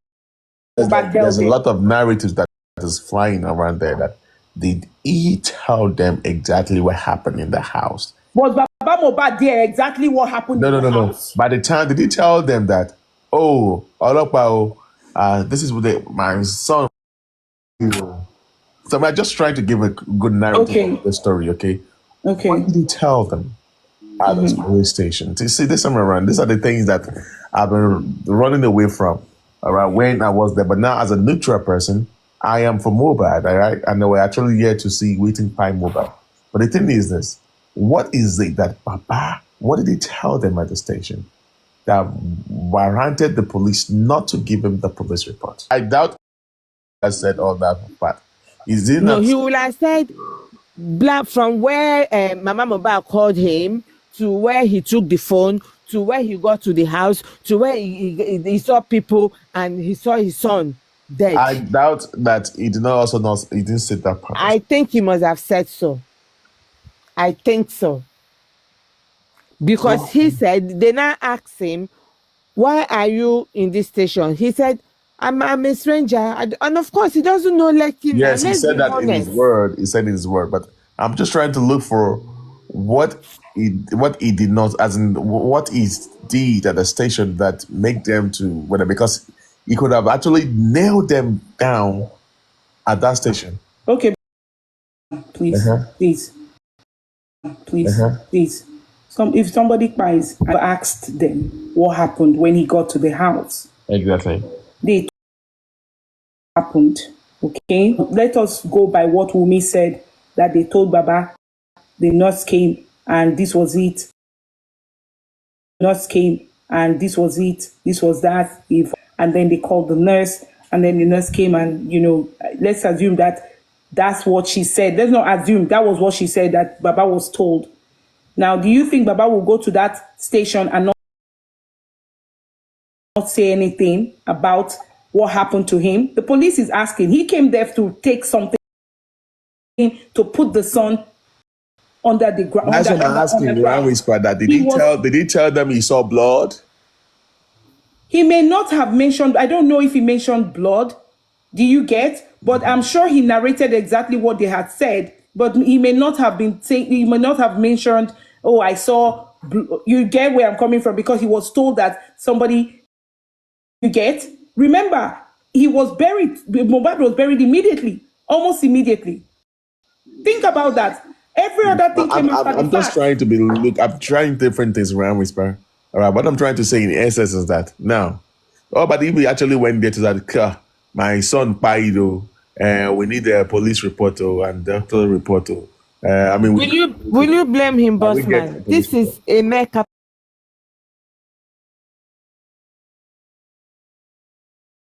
There's a lot of narratives that is flying around there that did he tell them exactly what happened in the house? Was Baba Mohbad there exactly what happened in the house? No. By the time, did he tell them that, Aloba, this is what my son... So I'm just trying to give a good narrative of the story, okay? Okay. What did he tell them at the police station? You see, this time around, these are the things that I've been running away from, all right, when I was there. But now, as a neutral person, I am from Mohbad, all right? And we're actually here to see Waiting Time Mohbad. But the thing is this, what is it that Baba, what did he tell them at the station that warranted the police not to give him the police report? I doubt I said all that, but is it No, not? he would have said from where Mama Mohbad called him to where he took the phone to where he got to the house to where he saw people and he saw his son dead. I doubt that he did not he didn't say that part. I think he must have said so. I think so. Because he said, they now asked him, why are you in this station? He said, I'm a stranger. And of course, he doesn't know Lekki. Yes, he said that in his word. He said in his word. But I'm just trying to look for what he did not, as in what he did at the station that make them to whether, because he could have actually nailed them down at that station. Okay, please. If somebody cries, I asked them what happened when he got to the house. Exactly. They happened. Okay, let us go by what Wumi said that they told Baba. The nurse came and this was it. Nurse came and this was it. This was that. And then they called the nurse, and then the nurse came and let's assume that that's what she said. Let's not assume that was what she said that Baba was told. Now, do you think Baba will go to that station and not say anything about what happened to him? The police is asking. He came there to take something to put the son under the ground. That's what I'm asking. Did he tell them he saw blood? He may not have mentioned. I don't know if he mentioned blood. Do you get? But I'm sure he narrated exactly what they had said. But he may not have been saying. He may not have mentioned. Oh, I saw. You get where I'm coming from, because he was told that somebody. You get? Remember, he was buried. Mohbad was buried immediately, almost immediately. Think about that. Every other thing came after the fact. I'm just trying to I'm trying different things around Whisper. All right, what I'm trying to say in essence is that now, but if we actually went there to that, my son Paido, we need a police report and doctor report. Will Will you blame him, Can we get a Bossman? police This is a makeup.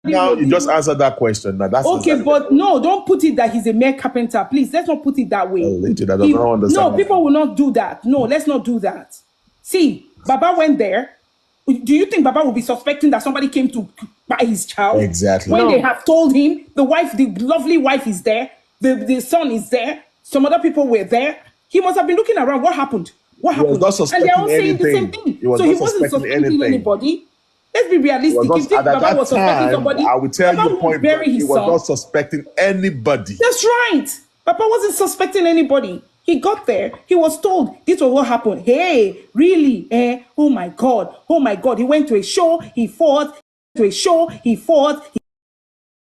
Now you just answered that question. Now that's okay, exactly but no, don't put it that he's a mere carpenter. Please, let's not put it that way. Literally, that does not understand. No, people will not do that. No, let's not do that. See, Baba went there. Do you think Baba will be suspecting that somebody came to buy his child? Exactly. When No. they have told him the wife, the lovely wife is there, the son is there, some other people were there. He must have been looking around. What happened? What He was happened? not And suspecting they're all saying the same anything. thing. He was So not he wasn't suspecting suspecting anything. anybody. Let's be He realistic. was not, If you think at that Baba was suspecting time, somebody, I will tell Baba you would point bury blank, he his was son. not suspecting anybody. That's right. Papa wasn't suspecting anybody. He got there. He was told this was what happened. Hey, really? Oh my God. Oh my God. He went to a show. He fought. To a show. He fought.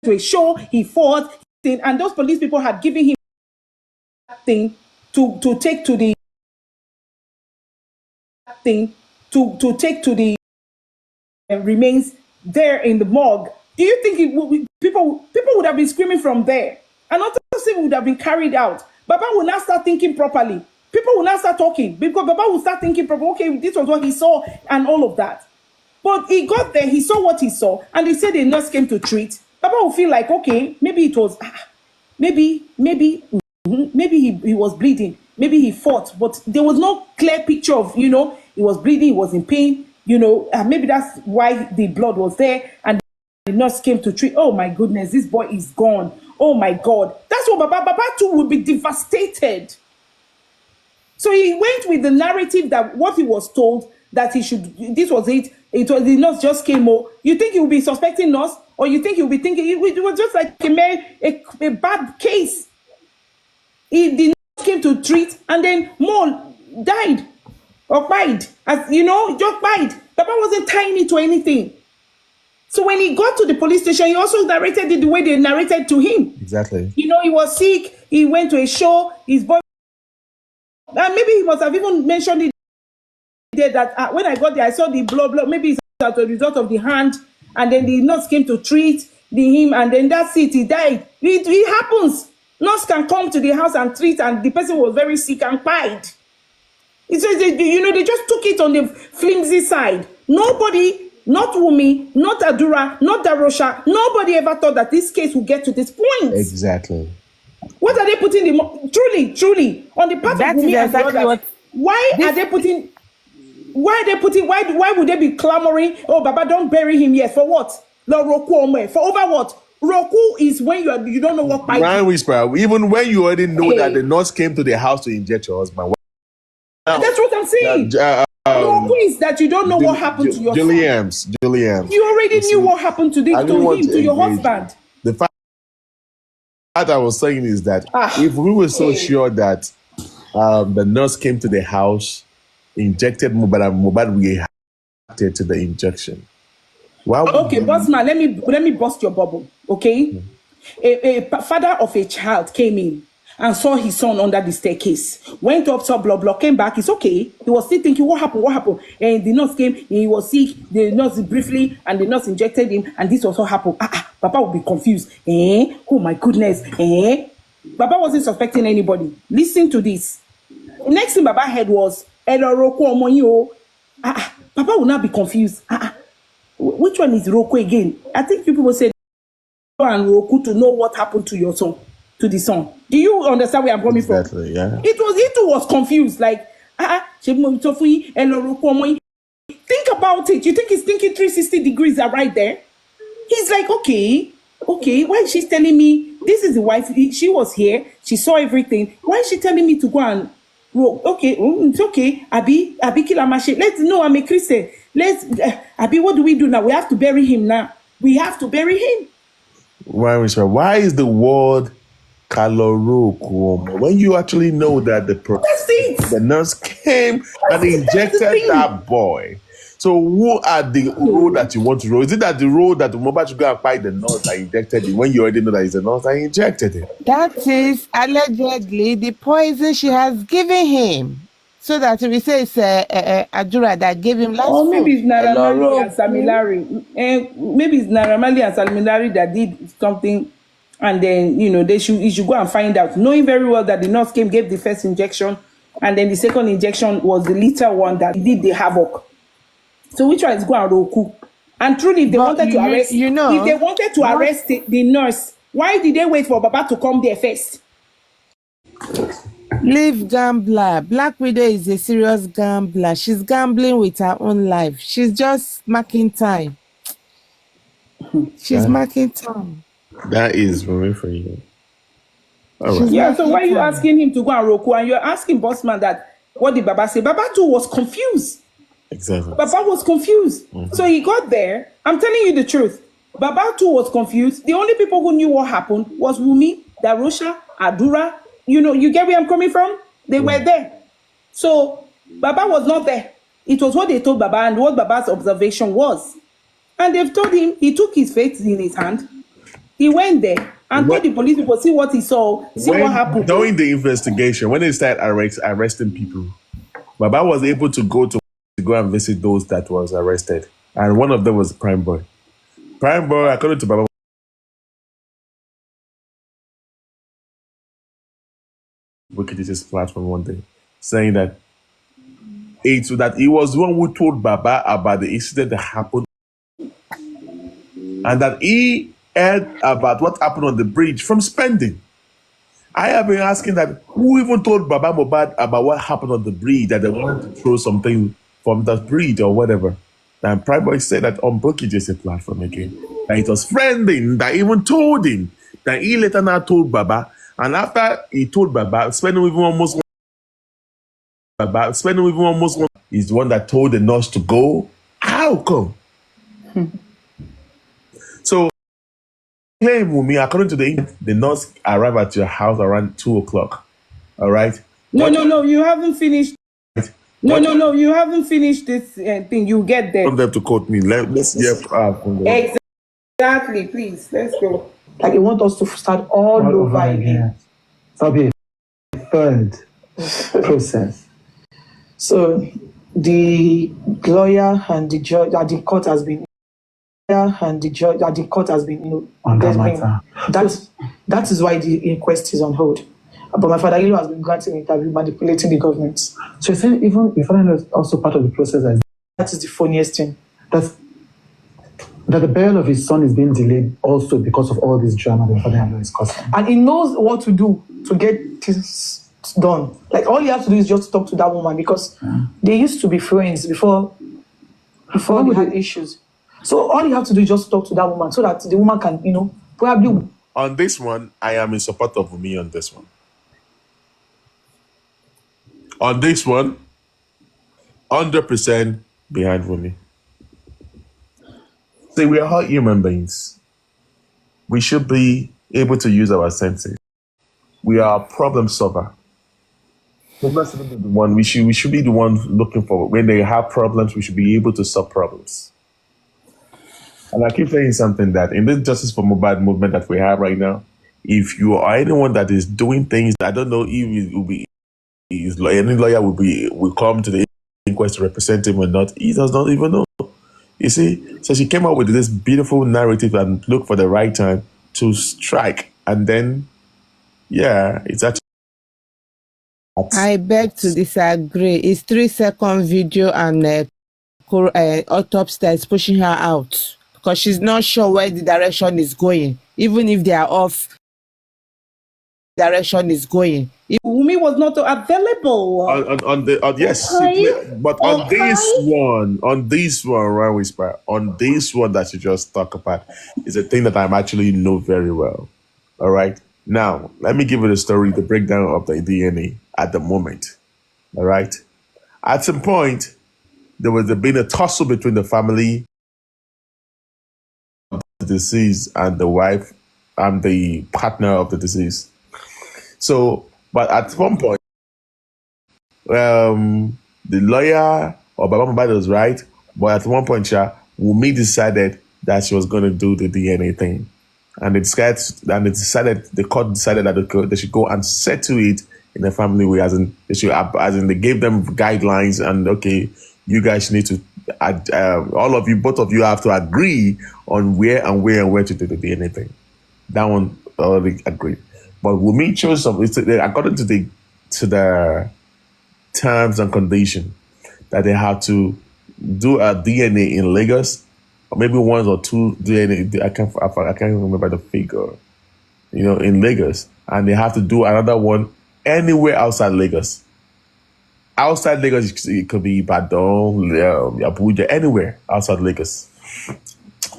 To a show. He fought. And those police people had given him that thing to take to the thing to take to the remains there in the morgue. Do you think people would have been screaming from there? And autopsy would have been carried out. Baba will now start thinking properly. People will now start talking because Baba will start thinking properly. Okay, this was what he saw and all of that. But he got there, he saw what he saw, and he said the nurse came to treat. Baba will feel like, okay, maybe it was, maybe he was bleeding. Maybe he fought, but there was no clear picture of, he was bleeding, he was in pain, maybe that's why the blood was there, and the nurse came to treat. Oh my goodness, this boy is gone. Oh my God. That's what Baba too would be devastated. So he went with the narrative that what he was told that he should, this was it. It was the nurse just came over. You think he will be suspecting nurse, or you think he will be thinking it was just like a bad case. The nurse came to treat, and then Mo died or died, as just died. Papa wasn't tying it to anything. So when he got to the police station, he also narrated it the way they narrated to him. Exactly. He was sick. He went to a show. His boy. And maybe he must have even mentioned it there that when I got there, I saw the blood. Maybe it's as a result of the hand. And then the nurse came to treat him. And then that's it. He died. It happens. Nurse can come to the house and treat. And the person was very sick and died. It says, they just took it on the flimsy side. Nobody, not Wumi, not Adura, not Darosha, nobody ever thought that this case would get to this point. Exactly. What are they putting truly on the part That of Wumi is and the exactly others? what. Why would they be clamoring? Oh, Baba, don't bury him yet. For what? For over what? Roku is when you don't know what pipe. Ryan Whisper, even when you already know that the nurse came to the house to inject your husband. That's what I'm saying. Roku is that you don't know what happened to your Juliams. You already knew what happened to your husband. The fact I was saying is that if we were so sure that the nurse came to the house, injected Mohbad, and Mohbad reacted to the injection. Okay, Bossman, let me bust your bubble. Okay, a father of a child came in and saw his son under the staircase. Went up, saw blah blah, came back. It's okay. He was still thinking, what happened? And the nurse came. He was sick. The nurse briefly, and the nurse injected him, and this also happened. Papa would be confused. Oh my goodness. Baba wasn't suspecting anybody. Listen to this. The next thing Baba heard was, Papa will not be confused. Which one is Roku again? I think people will say and Roku to know what happened to your son, to the son. Do you understand where I'm coming from? Yeah. It was confused. Like, think about it. You think he's thinking 360 degrees are right there? He's like, okay, why is she telling me this is the wife? She was here, she saw everything. Why is she telling me to go and okay, it's okay. Abi Kilamashi. Let's know I'm a Christian. Abi, what do we do now? We have to bury him now. We have to bury him. Why is the word Kaloroko when you actually know that the nurse came and injected that boy? So who are the road that you want to roll? Is it that the road that Mohbad should go and find the nurse that injected him when you already know that it's the nurse that injected him? That is allegedly the poison she has given him. So that we say it's Adura that gave him last food. Maybe it's Naramali and Samilari. Maybe it's Naramali and Samilari that did something, and then he should go and find out, knowing very well that the nurse gave the first injection, and then the second injection was the lethal one that did the havoc. So which one is go and Roku? And truly, if they wanted to arrest, if they wanted to arrest the nurse, why did they wait for Baba to come there first? Leave gambler. Black Widow is a serious gambler. She's gambling with her own life. She's just marking time. She's marking time. That is very for you. All right. Yeah, so why are you asking him to go and Roku? And you're asking Bossman that, what did Baba say? Baba too was confused. Exactly. Baba was confused. So he got there. I'm telling you the truth. Baba too was confused. The only people who knew what happened was Wumi, Darusha, Adura. You know, you get where I'm coming from? They were there. So Baba was not there. It was what they told Baba and what Baba's observation was. And they've told him, he took his fate in his hand. He went there and told the police people, see what he saw, see what happened. During the investigation, when they started arresting people, Baba was able to go and visit those that was arrested. And one of them was Prime Boy. Prime Boy, according to Baba, Wicked's platform one day, saying that he was the one who told Baba about the incident that happened, and that he heard about what happened on the bridge from Spending. I have been asking that who even told Baba Mohbad about what happened on the bridge, that they wanted to throw something from the bridge or whatever. And Prime Boy said that on Bookid's platform again, that it was Friending that even told him, that he later now told Baba. And after he told Baba, spending with him almost one, he's the one that told the nurse to go. How come? So, claim Wumi, according to the nurse arrived at your house around 2:00. All right? No, you haven't finished. No, you haven't finished this thing. You get there. I want them to quote me. Let's hear from them. Exactly, please. Let's go. Like they want us to start all over again. That'll be a third process. So the lawyer and the judge at the court has been on that matter. That is why the inquest is on hold. But my father has been granting interview, manipulating the government. So you're saying even your father is also part of the process? That is the funniest thing. That the burial of his son is being delayed also because of all this drama the father is causing. And he knows what to do to get this done. Like all you have to do is just talk to that woman because they used to be friends before they had issues. So all you have to do is just talk to that woman so that the woman can, probably. On this one, I am in support of Wumi on this one. On this one, 100% behind Wumi. See, we are all human beings. We should be able to use our senses. We are a problem solver. We should be the one looking for. When they have problems, we should be able to solve problems. And I keep saying something that in this Justice for Mohbad movement that we have right now, if you are anyone that is doing things, I don't know if it will be any lawyer will come to the inquest to represent him or not. He does not even know. You see, so she came up with this beautiful narrative and looked for the right time to strike, and then, it's actually. I beg to disagree. It's 3-second video and autopsy that is pushing her out because she's not sure where the direction is going, even if they are off. Direction is going. Wumi was not available. Yes, but on this one, right, Whisper, on this one that you just talk about is a thing that I actually know very well. All right. Now, let me give you the story, the breakdown of the DNA at the moment. All right. At some point, there was been a tussle between the family of the deceased and the wife and the partner of the deceased. So, but at one point, the lawyer or Baba Mohbad was right, but at one point, Wumi decided that she was going to do the DNA thing, and the court decided that they should go and settle it in the family way, as in they gave them guidelines, and okay, you guys need to, both of you have to agree on where to do the DNA thing. That one already agreed. But Wumi chose according to the terms and conditions that they have to do a DNA in Lagos, or maybe one or two DNA. I can't remember the figure. In Lagos, and they have to do another one anywhere outside Lagos. Outside Lagos, it could be Ibadan, Abuja, anywhere outside Lagos.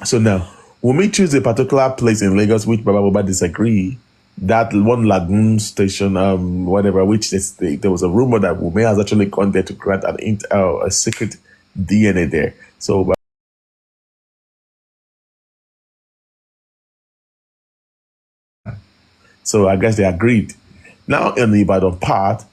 So now, when we choose a particular place in Lagos, which Baba Mohbad disagree, that one Lagoon station, whatever, which there was a rumor that Wunmi has actually gone there to grant a secret DNA there. So I guess they agreed. Now in the Ibadan part,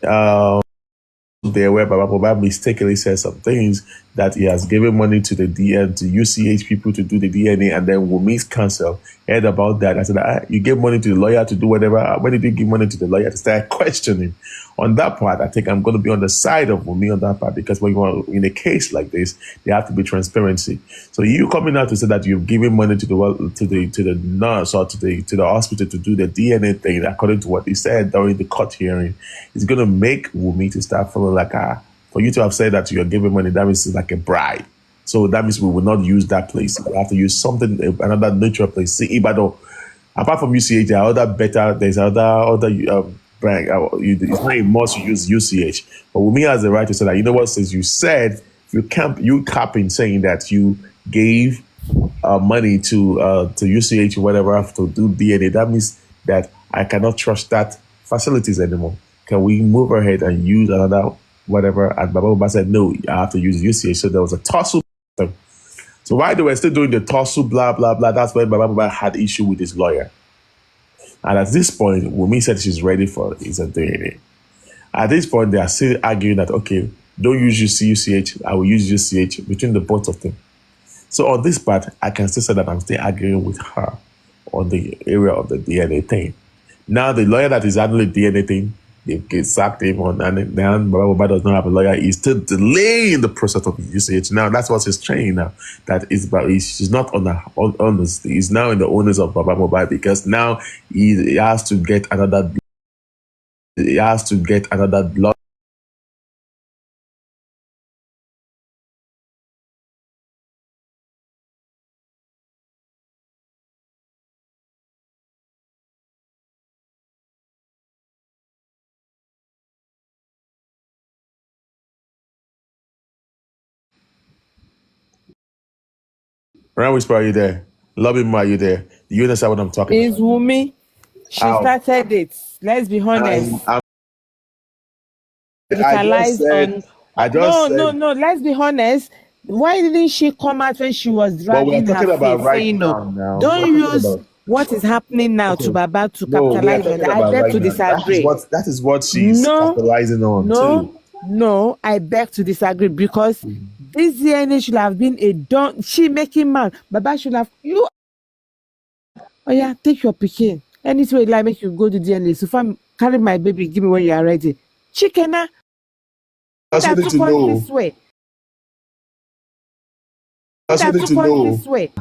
there where Baba Mohbad mistakenly said some things that he has given money to the to UCH people to do the DNA, and then Wunmi's counsel heard about that. I said, you gave money to the lawyer to do whatever. When did you give money to the lawyer to start questioning? On that part, I think I'm going to be on the side of Wunmi on that part, because when you are in a case like this, there have to be transparency. So you coming out to say that you've given money to the nurse or to the hospital to do the DNA thing, according to what he said during the court hearing, is going to make Wunmi to start feeling like for you to have said that you're giving money, that means it's like a bribe. So that means we will not use that place. We have to use something, another neutral place. See, Ibadan, apart from UCH, there are there's other brand. It's not a must to use UCH. But Wunmi has the right to say that, since you said you capping saying that you gave money to UCH or whatever to do DNA, that means that I cannot trust that facilities anymore. Can we move ahead and use another whatever? And Baba Mohbad said, no, I have to use UCH. So there was a tussle. So while they were still doing the tussle, blah, blah, blah, that's when Baba Mohbad had issue with his lawyer. And at this point, Wunmi said she's ready for his DNA. At this point, they are still arguing that, okay, don't use UCH, I will use UCH between the both of them. So on this part, I can still say that I'm still arguing with her on the area of the DNA thing. Now, the lawyer that is handling the DNA thing, they sacked him on, and now Baba Mohbad does not have a lawyer. He's still delaying the process of UCH. Now, that's what he's saying now. That she's not on the owners. He's now in the owners of Baba Mohbad, because now he has to get another. He has to get another blood. Ryan Whisper, are you there? Loving Ma, are you there? Do you understand what I'm talking It's about? Wunmi. She started it. Let's be honest. Capitalize on. No. Let's be honest. Why didn't she come out when she was But we are dragging her talking about face, right saying no? now. Don't We're talking use about what is happening now to Baba to no. We are capitalize on talking that. I about beg right to now. disagree. That is what she's No, capitalizing on too. no, I beg to disagree, because this DNA should have been a done. She making man. Baba should have you. Oh yeah, take your pikin. Anything you like, make you go to DNA. So far, carry my baby, give me when you are ready. Chicken, That's what that need took to us know. this way. That's what That need to took us know. this way.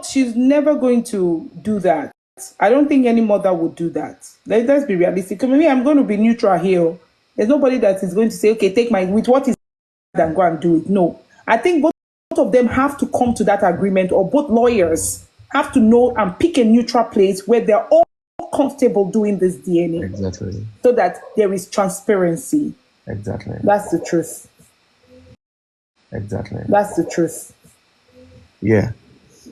She's never going to do that. I don't think any mother would do that. Let's be realistic. Me, I'm going to be neutral here. There's nobody that is going to say, okay, take my, with what is and go and do it. No. I think both of them have to come to that agreement, or both lawyers have to know and pick a neutral place where they're all comfortable doing this DNA. Exactly. So that there is transparency. Exactly. That's the truth. Exactly. That's the truth. Yeah.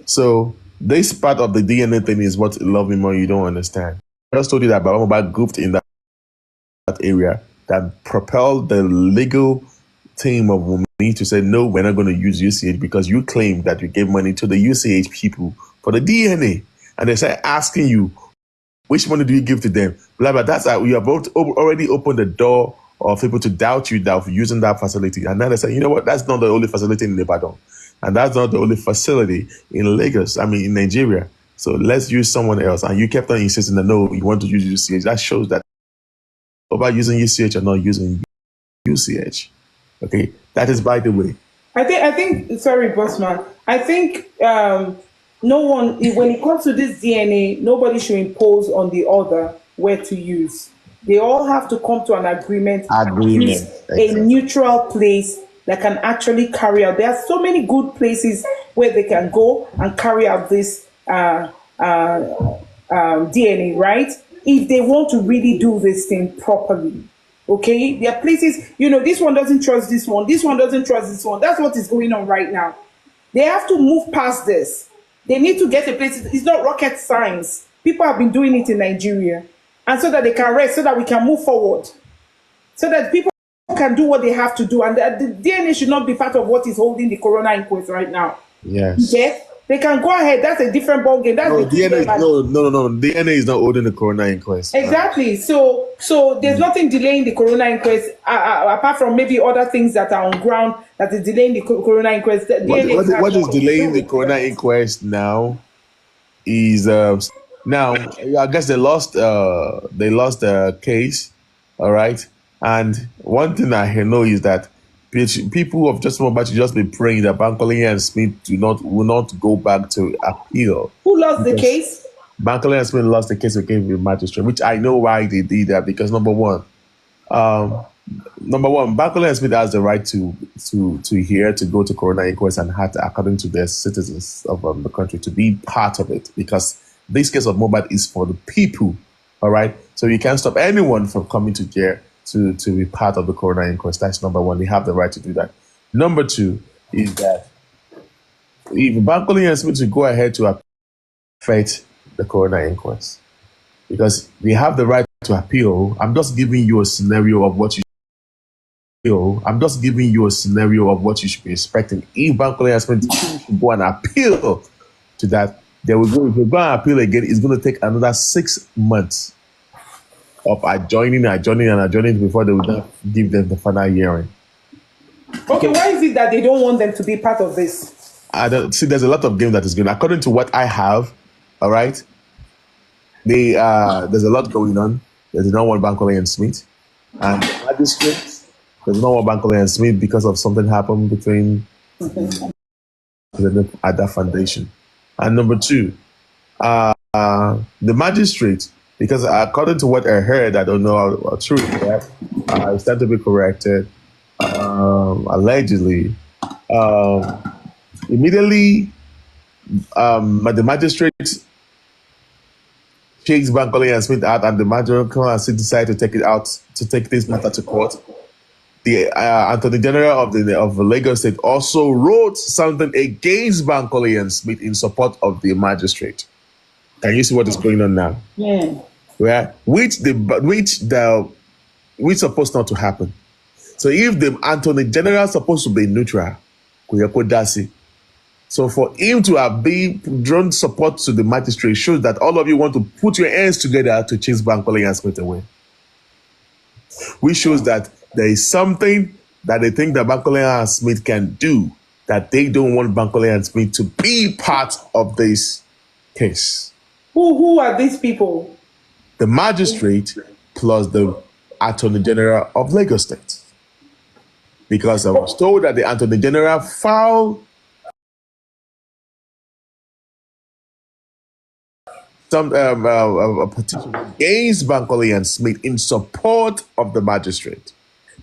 So this part of the DNA thing is what love me more you don't understand. I just told you that Baba Mohbad grouped in that area that propelled the legal team of Wunmi to say, no, we're not going to use UCH because you claim that you gave money to the UCH people for the DNA. And they start asking you, which money do you give to them? Blah, blah. That's how you have already opened the door of people to doubt you that using that facility. And now they say, you know what, that's not the only facility in Ibadan. And that's not the only facility in Lagos, in Nigeria. So let's use someone else. And you kept on insisting that, no, you want to use UCH. That shows that about using UCH or not using UCH. Okay, that is by the way. I think, sorry, Bossman. I think no one, when it comes to this DNA, nobody should impose on the other where to use. They all have to come to an agreement and choose a neutral place that can actually carry out. There are so many good places where they can go and carry out this DNA, right? If they want to really do this thing properly. Okay, there are places, this one doesn't trust this one doesn't trust this one. That's what is going on right now. They have to move past this. They need to get a place. It's not rocket science. People have been doing it in Nigeria. And so that they can rest, so that we can move forward. So that people can do what they have to do. And the DNA should not be part of what is holding the Corona Inquest right now. Yes. Okay? They can go ahead. That's a different ballgame. That's no, DNA is not holding the Corona Inquest. Exactly. So there's nothing delaying the Corona Inquest apart from maybe other things that are on ground that is delaying the Corona Inquest. What is delaying the Corona Inquest now is now I guess they lost the case, all right. And one thing I know is that people of just Mohbad should just be praying that Bankole and Smith will not go back to appeal. Who lost the case? Bankole and Smith lost the case against the magistrate, which I know why they did that, because number one, Bankole and Smith has the right to go to Corona Inquest and had to, according to their citizens of the country, to be part of it, because this case of Mohbad is for the people, all right? So you can't stop anyone from coming to jail to be part of the Corona Inquest. That's number one. They have the right to do that. Number two is that if Bankole and Smith to go ahead to affect the Corona Inquest, because they have the right to appeal. I'm just giving you a scenario of what you should be expecting. If Bankole and Smith should go and appeal to that, they will go. If they go and appeal again, it's going to take another 6 months of adjoining before they will give them the final hearing. Okay, why is it that they don't want them to be part of this? I don't see. There's a lot of game that is going. According to what I have, all right. There's a lot going on. They do not want Bankole and Smith, and the magistrate does not want Bankole and Smith because of something happened between at that foundation. And number two, the magistrate, because according to what I heard, I don't know how true that it's time to be corrected. Allegedly, immediately, the magistrate chased Bankole and Smith out, and the magistrate decided to take this matter to court. The Attorney General of the Lagos State also wrote something against Bankole and Smith in support of the magistrate. Can you see what is going on now? Yeah. Which supposed not to happen. So if the Attorney General is supposed to be neutral, so for him to have been drawn support to the magistrate shows that all of you want to put your hands together to chase Bankole and Smith away. Which shows that there is something that they think that Bankole and Smith can do, that they don't want Bankole and Smith to be part of this case. Who are these people? The magistrate plus the Attorney General of Lagos State. Because I was told that the Attorney General filed a petition against Bankole and Smith in support of the magistrate.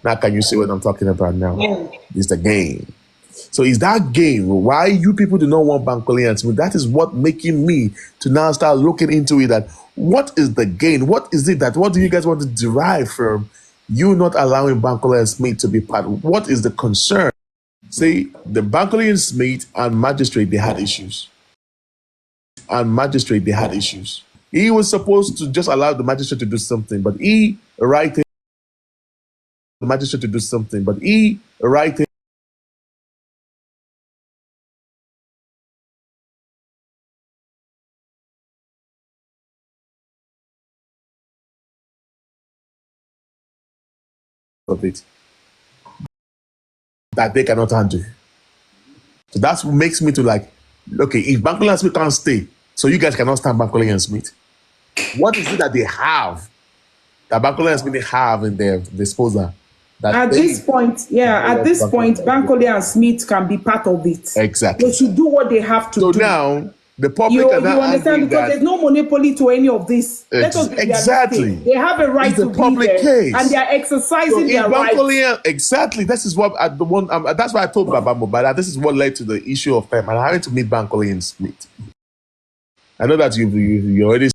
Now, can you see what I'm talking about now? Yeah. It's the game. So is that game why you people do not want Bankole and Smith? That is what making me to now start looking into it. That what is the gain? What is it that what do you guys want to derive from you not allowing Bankole and Smith to be part? What is the concern? See, the Bankole and Smith and magistrate, they had issues. He was supposed to just allow the magistrate to do something, but he writing the magistrate to do something, but he writing of it that they cannot handle. So that's what makes me to like, okay, if Bankole and Smith can't stay, so you guys cannot stand Bankole and Smith. What is it that they have that Bankole and Smith have in their disposal? At this point, Bankole and Smith can be part of it. Exactly. They should do what they have to do. So now, The public You are not understand? angry Because that there's no monopoly to any of this. Let us be exactly. realistic. They have a right It's a to be public there, case. and they are So exercising in their rights. Bankolia, exactly. This is what the one. That's why I told Baba Mohbad. This is what led to the issue of time and having to meet Bankolia and Smith. I know that you're already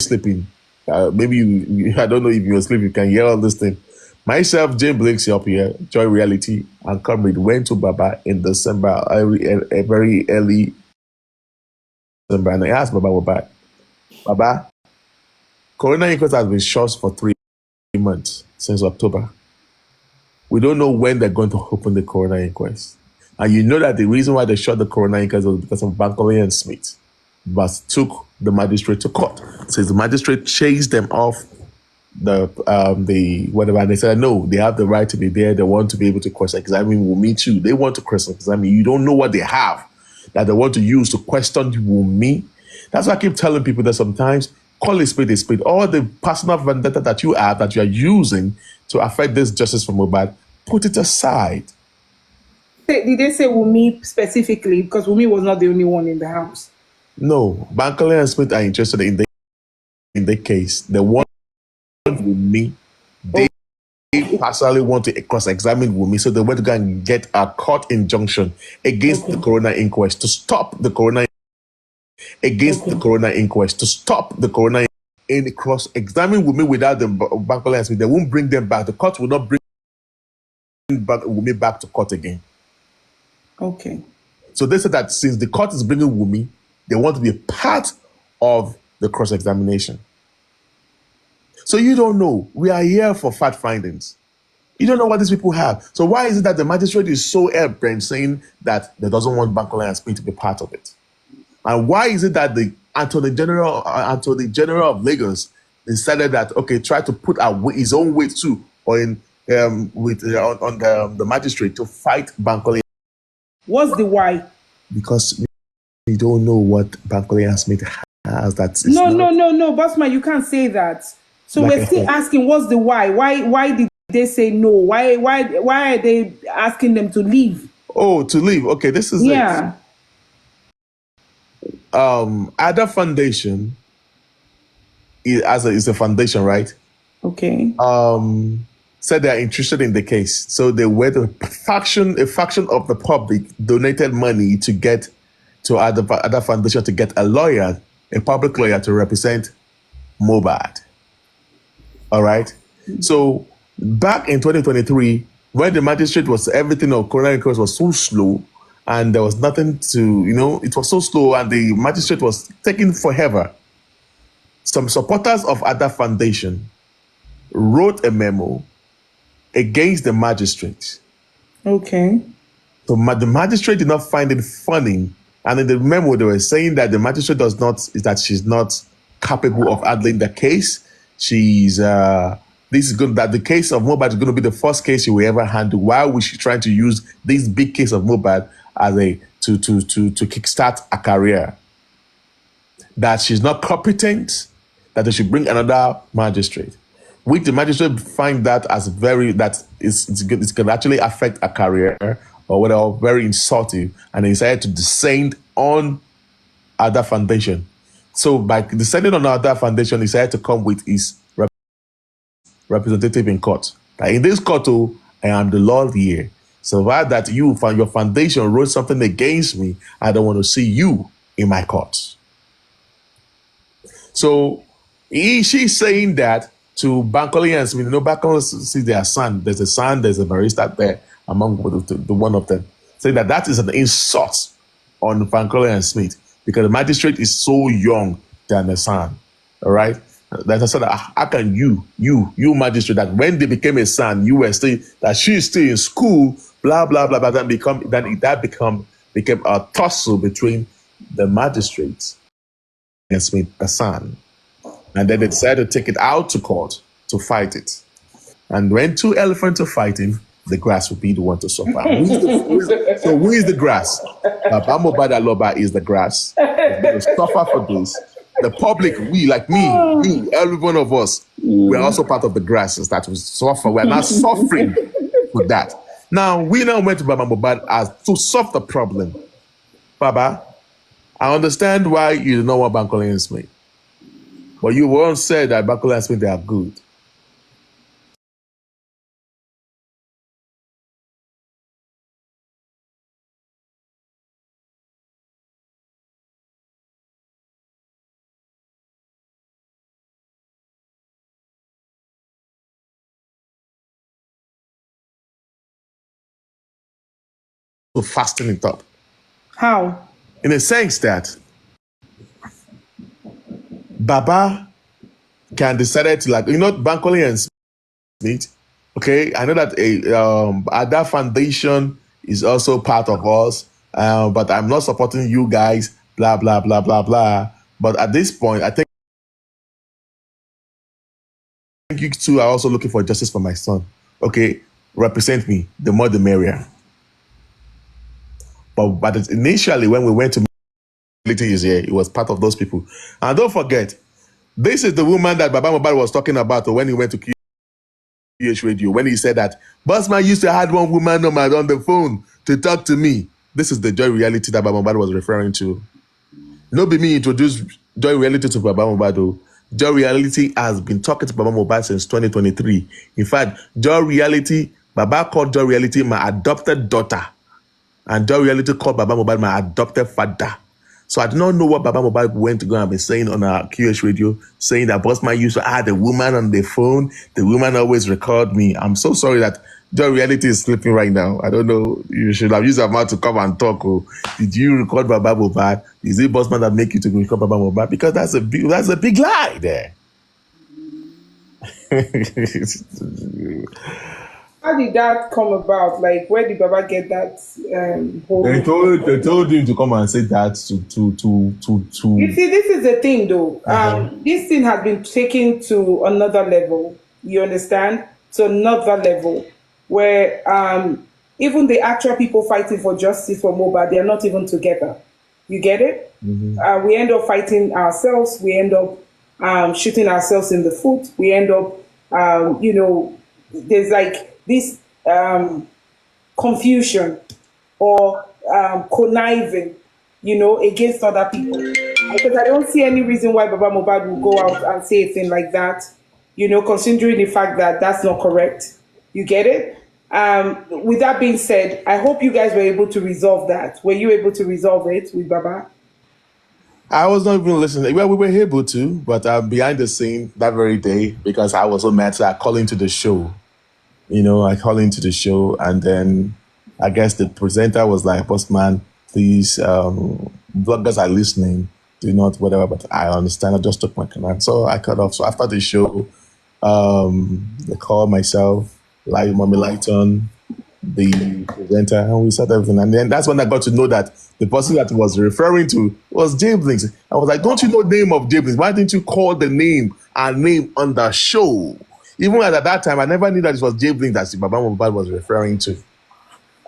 sleeping. Maybe I don't know if you're asleep. You can hear all this thing. Myself, Jane Blakes up here, Joy Reality, and Comrade went to Baba in December, a very early December, and I asked Baba Mohbad, Baba, Corona Inquest has been shut for 3 months since October. We don't know when they're going to open the Corona Inquest. And you know that the reason why they shut the Corona Inquest was because of Bankolia and Smith, but took the magistrate to court. Since the magistrate chased them off the whatever, and they said no, they have the right to be there. They want to be able to cross-examine Wunmi too. They want to cross-examine. You don't know what they have that they want to use to question Wunmi. That's why I keep telling people that sometimes call a spade a spade. All the personal vendetta that you have that you are using to affect this justice for Mohbad, put it aside. Did they say Wunmi specifically? Because Wunmi was not the only one in the house. No, Bankolia and Smith are interested in the case. They want Wunmi. They personally want to cross-examine Wunmi, so they went to go and get a court injunction against the Corona Inquest to stop the Corona the Corona Inquest to stop the Corona and cross-examine Wunmi without the Bankolia and Smith. They won't bring them back. The court will not bring Wunmi back to court again. Okay. So they said that since the court is bringing Wunmi, they want to be a part of the cross-examination. So you don't know. We are here for fact findings. You don't know what these people have. So why is it that the magistrate is so airbrained saying that they doesn't want Bankolia and Smith to be part of it? And why is it that the Attorney General of Lagos decided that try to put his own weight too, or on the magistrate to fight Bankolia? What's the why? Because we don't know what Bankolia Smith has. No, Bossman, you can't say that. So like we're still asking, what's the why? Why did they say no? Why are they asking them to leave? Oh, to leave. Okay, this is it. Ada Foundation is a foundation, right? Okay. Said they are interested in the case. So they were a faction of the public donated money to get to Ada Foundation to get a public lawyer to represent Mohbad. All right. So back in 2023, when the magistrate everything of Corona Inquest was so slow and there was nothing to, it was so slow and the magistrate was taking forever. Some supporters of Ada Foundation wrote a memo against the magistrate. Okay. So the magistrate did not find it funny. And in the memo, they were saying that the magistrate she's not capable of handling the case. That the case of Mohbad is going to be the first case she will ever handle. Why was she trying to use this big case of Mohbad as to kickstart a career? That she's not competent, that they should bring another magistrate. Which the magistrate find that as it's going to actually affect a career or whatever, very insulting, and they decided to descend on Ada Foundation. So by descending on Ada Foundation, he decided to come with his representative in court. Now in this court, I am the law here. So why that your foundation wrote something against me, I don't want to see you in my court. So she's saying that to Bankolia and Smith. Bankolia sees their son. There's a barrister there among the one of them. Saying that is an insult on Bankolia and Smith because the magistrate is so young than the son. All right? That I said, how can you magistrate, that when they became a son, you were still, that she's still in school, blah, blah, blah, blah, then became a tussle between the magistrates and Smith, the son. And then they decided to take it out to court to fight it. And when two elephants are fighting, the grass will be the one to suffer. So who is the grass? Mohbad Aloba is the grass. We're going to suffer for this. The public, we, like me, you, every one of us, we're also part of the grasses that we suffer. We're not suffering with that. Now, we went to Baba Mohbad as to solve the problem. Baba, I understand why you don't know what Bankole and Smith. But you once said that Bankole and Smith, they are good. To fasten it up. How? In a sense that Baba can decide to, like, Bankole and Smith. Okay, I know that Ada Foundation is also part of us, but I'm not supporting you guys, blah, blah, blah, blah, blah. But at this point, I think you two are also looking for justice for my son. Okay, represent me. The more the merrier. But initially, when we went to here, it was part of those people. And don't forget, this is the woman that Baba Mohbad was talking about when he went to QH Radio, when he said that Bossman used to have one woman on the phone to talk to me. This is the Joy Reality that Baba Mohbad was referring to. No be me introduced Joy Reality to Baba Mohbad. Joy Reality has been talking to Baba Mohbad since 2023. In fact, Joy Reality, Baba called Joy Reality my adopted daughter. And Joy Reality called Baba Mohbad my adopted father. So I do not know what Baba Mohbad went to go and be saying on our QH Radio, saying that Bossman used to have a woman on the phone. The woman always record me. I'm so sorry that Joy Reality is sleeping right now. I don't know. You should have used your mouth to come and talk. Oh. Did you record Baba Mohbad? Is it Bossman that make you to record Baba Mohbad? Because that's a big lie there. How did that come about? Like, where did Baba get that whole? They told him to come and say that to. You see, this is the thing, though. This thing has been taken to another level. You understand? To another level, where even the actual people fighting for justice for Mohbad, they are not even together. You get it? Mm-hmm. We end up fighting ourselves. We end up shooting ourselves in the foot. We end up, there's like this confusion or conniving, against other people. Because I don't see any reason why Baba Mohbad will go out and say a thing like that, considering the fact that that's not correct. You get it? With that being said, I hope you guys were able to resolve that. Were you able to resolve it with Baba? I was not even listening. Well, we were able to, but behind the scene that very day, because I was so mad, so I called into the show. I called into the show, and then I guess the presenter was like, Bossman, please, bloggers are listening, do not whatever, but I understand. I just took my command. So I cut off. So after the show, they called myself, Mommy Lighton, the presenter, and we said everything. And then that's when I got to know that the person that was referring to was Jay Blinks. I was like, don't you know the name of Jay Blinks? Why didn't you call the name on the show? Even at that time, I never knew that it was Jay Blinks that Baba Mohbad was referring to.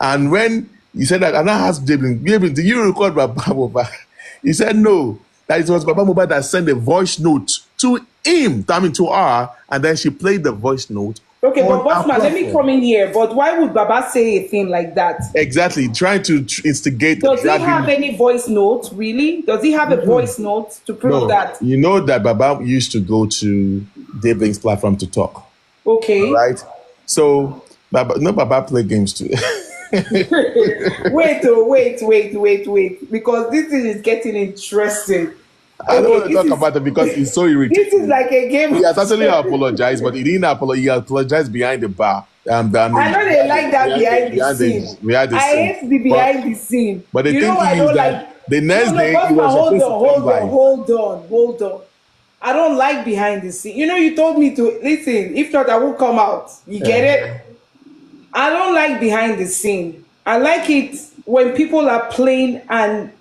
And when he said that, and I asked Jay Blinks, did you record Baba Mohbad? He said no, that it was Baba Mohbad that sent a voice note to him, to her, and then she played the voice note. Okay, but Bossman, let me come in here. But why would Baba say a thing like that? Exactly, trying to instigate. Does he have any voice note, really? Does he have a voice note to prove that? You know that Baba used to go to David's platform to talk. Okay. Right? So, Baba play games too. Wait. Because this thing is getting interesting. I don't want to talk about it because it's so irritating. This is like a game. He has actually apologized, but he didn't apologize. He apologized behind the bar. I know they like that behind the scene. I hate the behind the scene. But the thing is that the next day he was supposed to hold on. I don't like behind the scene. You told me to listen. If not, I will come out. You get it? I don't like behind the scene. I like it when people are plain and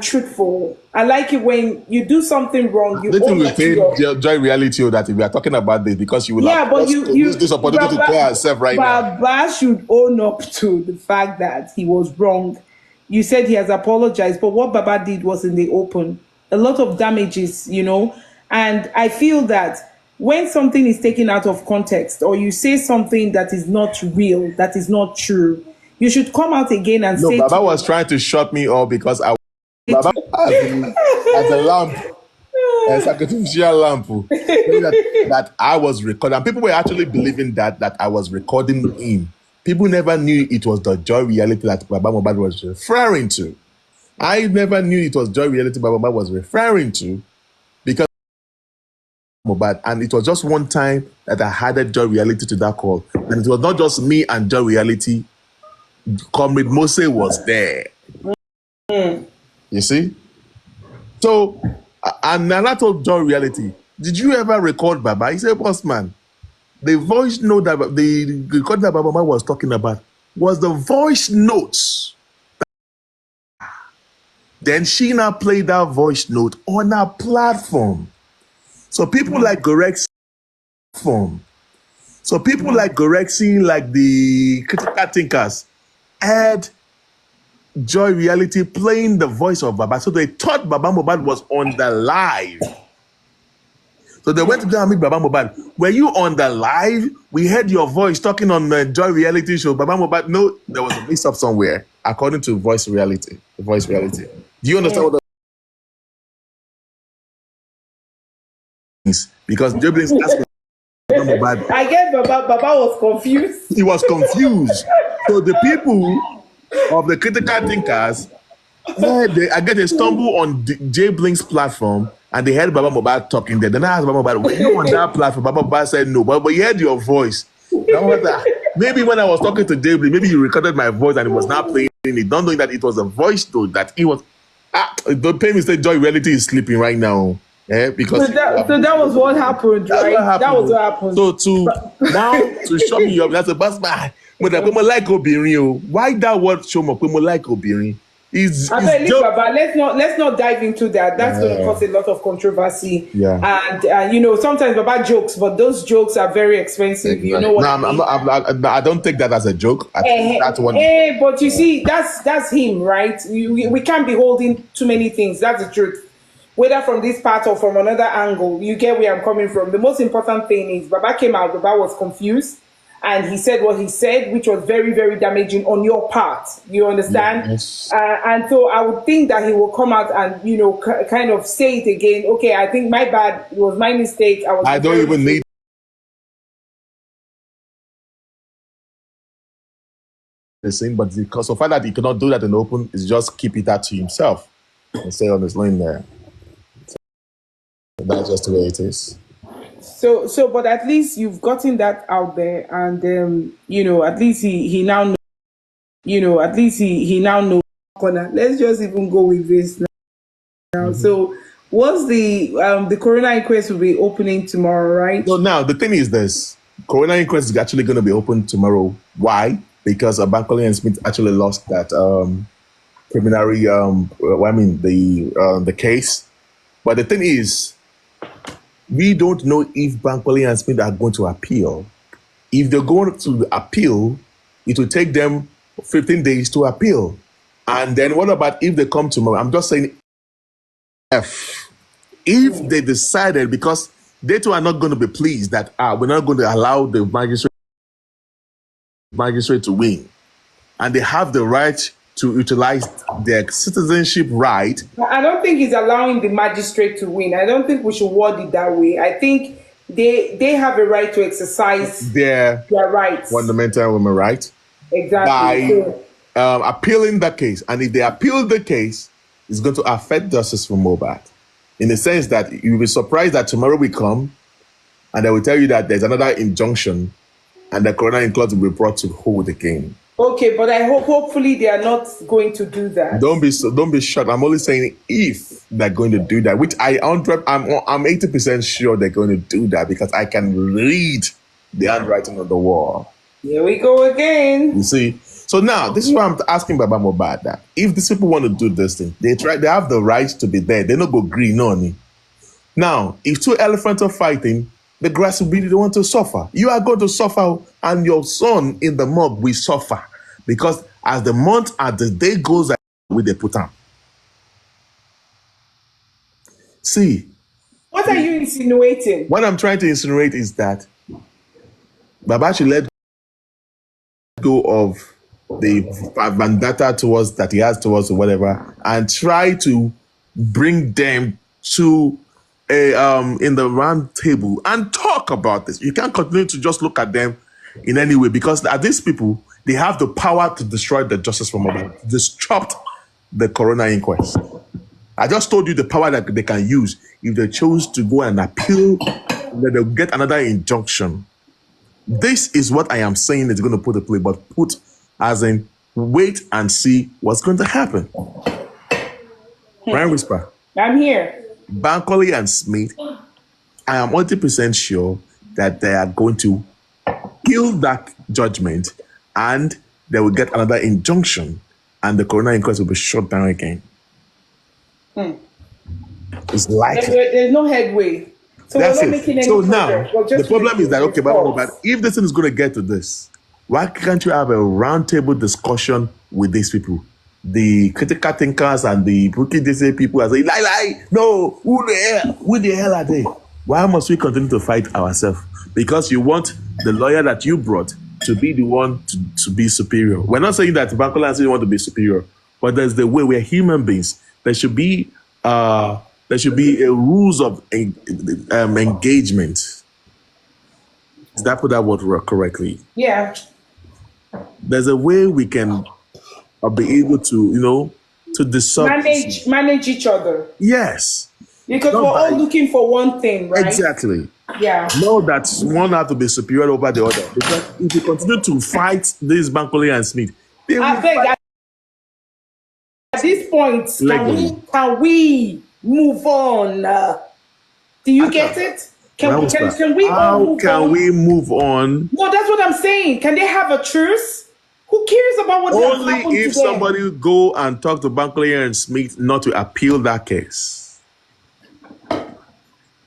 truthful. I like it when you do something wrong. You own up to Joy Reality that we are talking about this because you will use this opportunity to tell herself right now. Baba should own up to the fact that he was wrong. You said he has apologized, but what Baba did was in the open. A lot of damages, and I feel that when something is taken out of context or you say something that is not real, that is not true, you should come out again and say... Baba was trying to shut me up because I Baba as a lamp, a sacrificial lamp, saying that I was recording. And people were actually believing that I was recording him. People never knew it was the joy reality that Baba Mohbad was referring to. I never knew it was joy reality Baba Mohbad was referring to because Mohbad, and it was just one time that I added joy reality to that call, and it was not just me and joy reality. Comrade Mose was there. You see? So, and I told Joy Reality, did you ever record Baba? He said, Bossman, the voice note that the record that Baba was talking about was the voice notes. Then she now played that voice note on her platform. So people like Gorexi form. So people like Gorexi, like the critical thinkers, had Joy Reality playing the voice of Baba. So they thought Baba Mohbad was on the live. So they went to go and meet Baba Mohbad. Were you on the live? We heard your voice talking on the Joy Reality show. Baba Mohbad, no, there was a mix-up somewhere, according to Voice Reality. Voice Reality. Do you understand what that means? Because Joy Blinks asked Baba Mohbad. I guess Baba was confused. He was confused. So the people of the critical thinkers, I guess they stumble on Jay Blink's platform and they heard Baba Mohbad talking there. Then I asked Baba Mohbad, were you on that platform? Baba Mohbad said no, but you heard your voice. Maybe when I was talking to Jay Blink, maybe you recorded my voice and it was not playing it, not knowing that it was a voice note, that it was. Don't pay me say Joy Reality is sleeping right now. Because so that was what happened, right? That was what happened. So to show me up, that's a bus man. But like Obirin, why that word show me like Obirin? Baba, let's not dive into that. That's going to cause a lot of controversy. Yeah. And sometimes Baba jokes, but those jokes are very expensive. You know what? I don't take that as a joke. That's one. But you see, that's him, right? We can't be holding too many things. That's the truth. Whether from this part or from another angle, you get where I'm coming from. The most important thing is Baba came out, Baba was confused, and he said what he said, which was very, very damaging on your part. You understand? Yes. And so I would think that he will come out and, kind of say it again. Okay, I think my bad. It was my mistake. I don't even need the same, but because of the fact that he cannot do that in the open, is just keep it that to himself and stay on his lane there. That's just the way it is. So, but at least you've gotten that out there, and at least he now knows. At least he now knows. Let's just even go with this now. Mm-hmm. So, what's the coroner inquest will be opening tomorrow, right? So now the thing is this: coroner inquest is actually going to be open tomorrow. Why? Because Bankole and Smith actually lost that preliminary. The case. But the thing is, we don't know if Bankole and Smith are going to appeal. If they're going to appeal, it will take them 15 days to appeal. And then what about if they come tomorrow? I'm just saying, if they decided, because they too are not going to be pleased that we're not going to allow the magistrate to win. And they have the right to utilize their citizenship right. I don't think he's allowing the magistrate to win. I don't think we should word it that way. I think they have a right to exercise their rights. Fundamental women rights. Exactly. By appealing the case. And if they appeal the case, it's going to affect justice for Mohbad. In the sense that you'll be surprised that tomorrow we come and they will tell you that there's another injunction and the coroner inquest will be brought to hold again. Okay, but I hopefully they are not going to do that. Don't be shocked. I'm only saying if they're going to do that, which I'm 80% sure they're going to do that because I can read the handwriting on the wall. Here we go again. You see? So now this is why I'm asking Baba Mohbad that if these people want to do this thing, they have the right to be there. They don't go green on it. Now, if two elephants are fighting, the grass will be the one to suffer. You are going to suffer, and your son in the mob will suffer. Because as the day goes, will they put on? See. What are you insinuating? What I'm trying to insinuate is that Baba should let go of the vendetta towards that he has towards or whatever, and try to bring them to a in the round table and talk about this. You can't continue to just look at them in any way, because these people, they have the power to destroy the justice for Mohbad, disrupt the coroner inquest. I just told you the power that they can use if they chose to go and appeal, that they'll get another injunction. This is what I am saying is going to put the play, but put as in wait and see what's going to happen. Ryan Whisper. I'm here. Bankole and Smith, I am 100% sure that they are going to kill that judgment and they will get another injunction and the coroner inquest will be shut down again. It's likely. There's no headway. So That's we're not it. making any So progress. now, the problem is that, okay, but if this thing is going to get to this, why can't you have a roundtable discussion with these people? The critical thinkers and the rookie DC people are saying, lie, no, who the hell are they? Why must we continue to fight ourselves? Because you want the lawyer that you brought to be the one to be superior. We're not saying that Bankole and Smith want to be superior, but there's the way we're human beings. There should be a rules of engagement. Did I put that word correctly? Yeah. There's a way we can be able to, to dissolve. Manage each other. Yes. Because we're all looking for one thing, right? Exactly. Yeah. Know that one have to be superior over the other. Because if you continue to fight this Bankole and Smith, they will at this point, can we move on? Do you get it? Can we all move on? How can we move on? No, that's what I'm saying. Can they have a truce? Who cares about what Only happened if to them? somebody go and talk to Bankole and Smith not to appeal that case.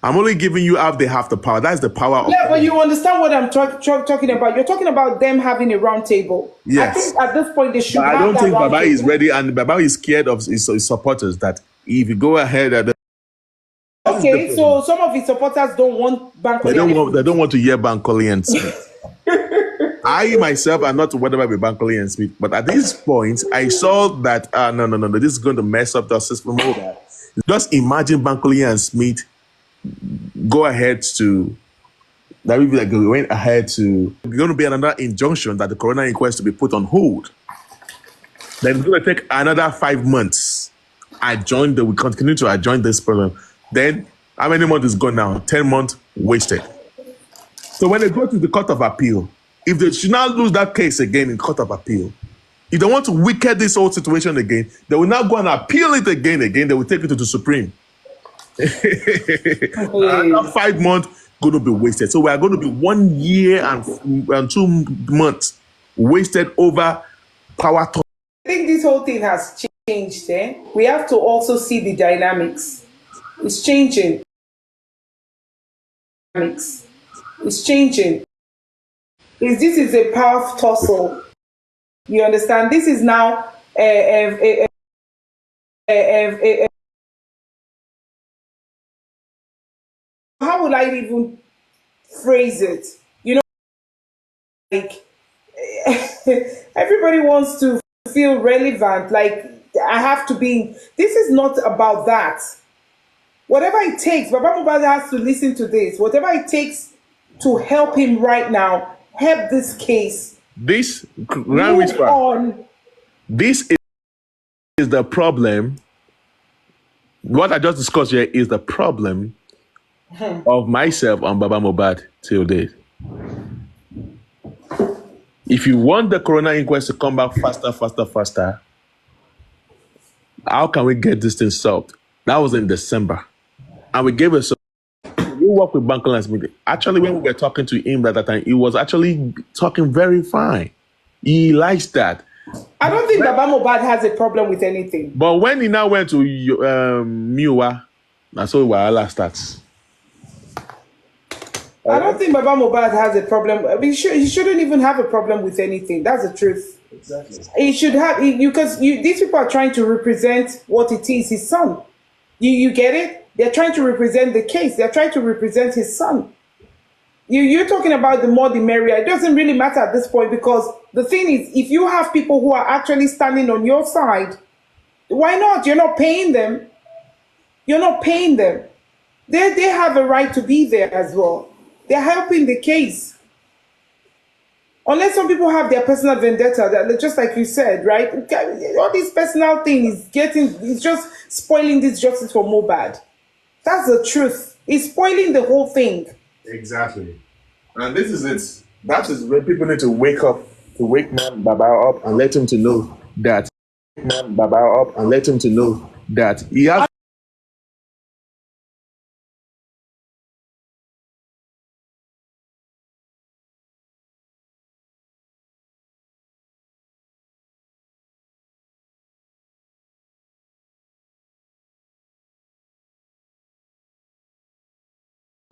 I'm only giving you they have the power. That's the power of. Yeah, but you understand what I'm talking about. You're talking about them having a round table. Yes. I think at this point they should. But I don't think Baba is ready, and Baba is scared of his supporters that if you go ahead at okay, so some of his supporters don't want Bankole. They don't want to hear Bankole and Smith. I myself am not whatever with Bankole and Smith, but at this point, I saw that no, this is going to mess up the system for Mohbad. Just imagine Bankole and Smith go ahead to. That would be like we went ahead to. There's going to be another injunction that the coroner inquest to be put on hold. Then it's going to take another 5 months. We continue to adjoin this problem. Then how many months is gone now? 10 months wasted. So when they go to the Court of Appeal, if they should now lose that case again in Court of Appeal, if they want to wicked this whole situation again, they will now go and appeal it again. They will take it to the Supreme. Another 5 months going to be wasted. So we are going to be 1 year and 2 months wasted over power talk. I think this whole thing has changed. We have to also see the dynamics. It's changing. It's changing. This is a power tussle. You understand? This is now how would I even phrase it? Like everybody wants to feel relevant. Like I have to be. This is not about that. Whatever it takes, Baba Mohbad has to listen to this. Whatever it takes to help him right now, help this case. This is the problem. What I just discussed here is the problem of myself and Baba Mohbad till date. If you want the coroner inquest to come back faster, how can we get this thing solved? That was in December. And we gave it we work with Bankole and Smith. Actually, when we were talking to him at that time, he was actually talking very fine. He likes that. I don't think Baba Mohbad has a problem with anything. But when he now went to Miwa, that's how Wahala starts. I don't think Baba Mohbad has a problem. I mean, he shouldn't even have a problem with anything. That's the truth. Exactly. He should have, because these people are trying to represent what it is, his son. You get it? They're trying to represent the case. They're trying to represent his son. You're talking about the more the merrier. It doesn't really matter at this point, because the thing is, if you have people who are actually standing on your side, why not? You're not paying them. You're not paying them. They have a right to be there as well. They're helping the case. Unless some people have their personal vendetta, that just like you said, right? All this personal thing is just spoiling this justice for Mohbad. That's the truth. It's spoiling the whole thing. Exactly. And this is it. That is when people need to wake up, to wake man Baba up and let him to know that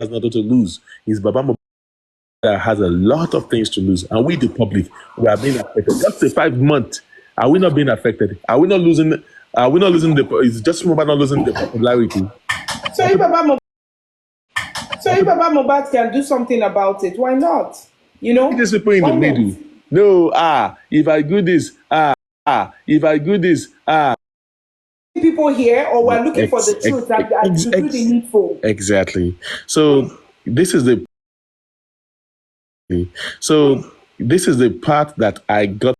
he has nothing to lose. He's Baba Mohbad that has a lot of things to lose. And we, the public, we are being affected. Just a 5 month. Are we not being affected? Are we not losing is just Mohbad not losing the popularity? So if Baba Mohbad can do something about it, why not? You know? These people in the middle. No, if I do this, people here, or we're looking for the truth and to do the needful. Exactly. So this is the part that I got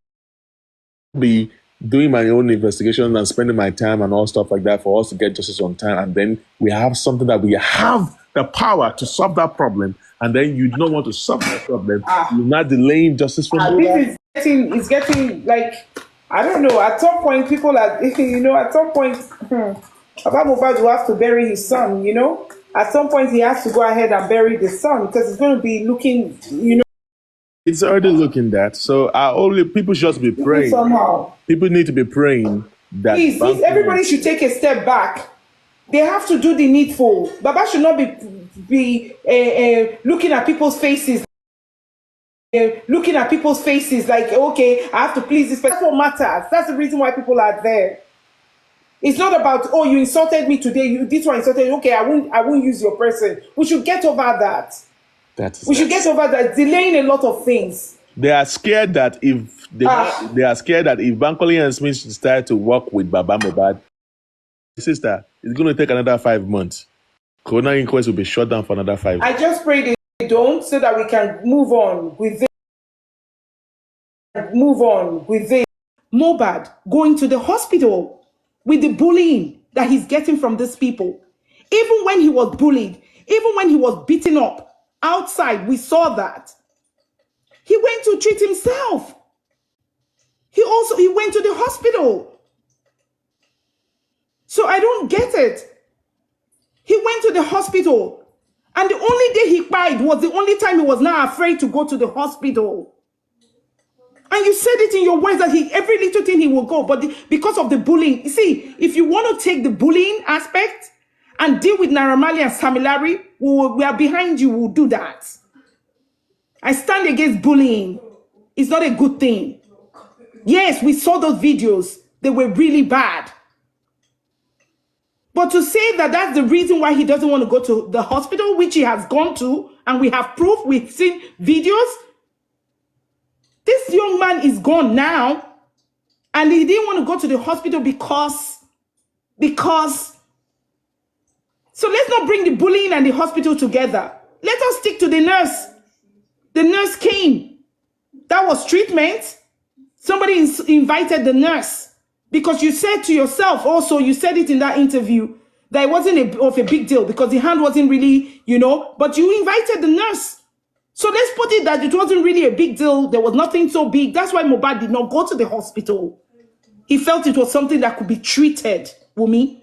to be doing my own investigation and spending my time and all stuff like that for us to get justice on time. And then we have something that we have the power to solve that problem. And then you don't want to solve that problem. You're not delaying justice for this is getting like, I don't know, at some point people are, at some point, Baba Mohbad will have to bury his son, At some point he has to go ahead and bury the son, because it's going to be looking, It's already looking that. So people should just be praying. Somehow. People need to be praying that. Please, everybody should take a step back. They have to do the needful. Baba should not be looking at people's faces. Looking at people's faces like, okay, I have to please this person. That's what matters. That's the reason why people are there. It's not about, oh, you insulted me today. This one insulted me. Okay, I won't use your person. We should get over that. We should get over that. Delaying a lot of things. They are scared that if Bankole and Smith start to work with Baba Mohbad, sister, it's going to take another 5 months. Corona Inquest will be shut down for another 5 months. I just pray they don't, so that we can move on with this. Mohbad going to the hospital with the bullying that he's getting from these people. Even when he was bullied, even when he was beaten up outside, we saw that. He went to treat himself. He went to the hospital. So I don't get it. He went to the hospital. And the only day he cried was the only time he was not afraid to go to the hospital. And you said it in your words that every little thing he will go. But because of the bullying, you see, if you want to take the bullying aspect and deal with Naira Marley and Sam Larry, we are behind you. We'll do that. I stand against bullying. It's not a good thing. Yes, we saw those videos. They were really bad. But to say that that's the reason why he doesn't want to go to the hospital, which he has gone to, and we have proof, we've seen videos. This young man is gone now, and he didn't want to go to the hospital because. So let's not bring the bullying and the hospital together. Let us stick to the nurse. The nurse came. That was treatment. Somebody invited the nurse. Because you said to yourself also, you said it in that interview, that it wasn't of a big deal because the hand wasn't really, but you invited the nurse. So let's put it that it wasn't really a big deal. There was nothing so big. That's why Mohbad did not go to the hospital. He felt it was something that could be treated, Wumi.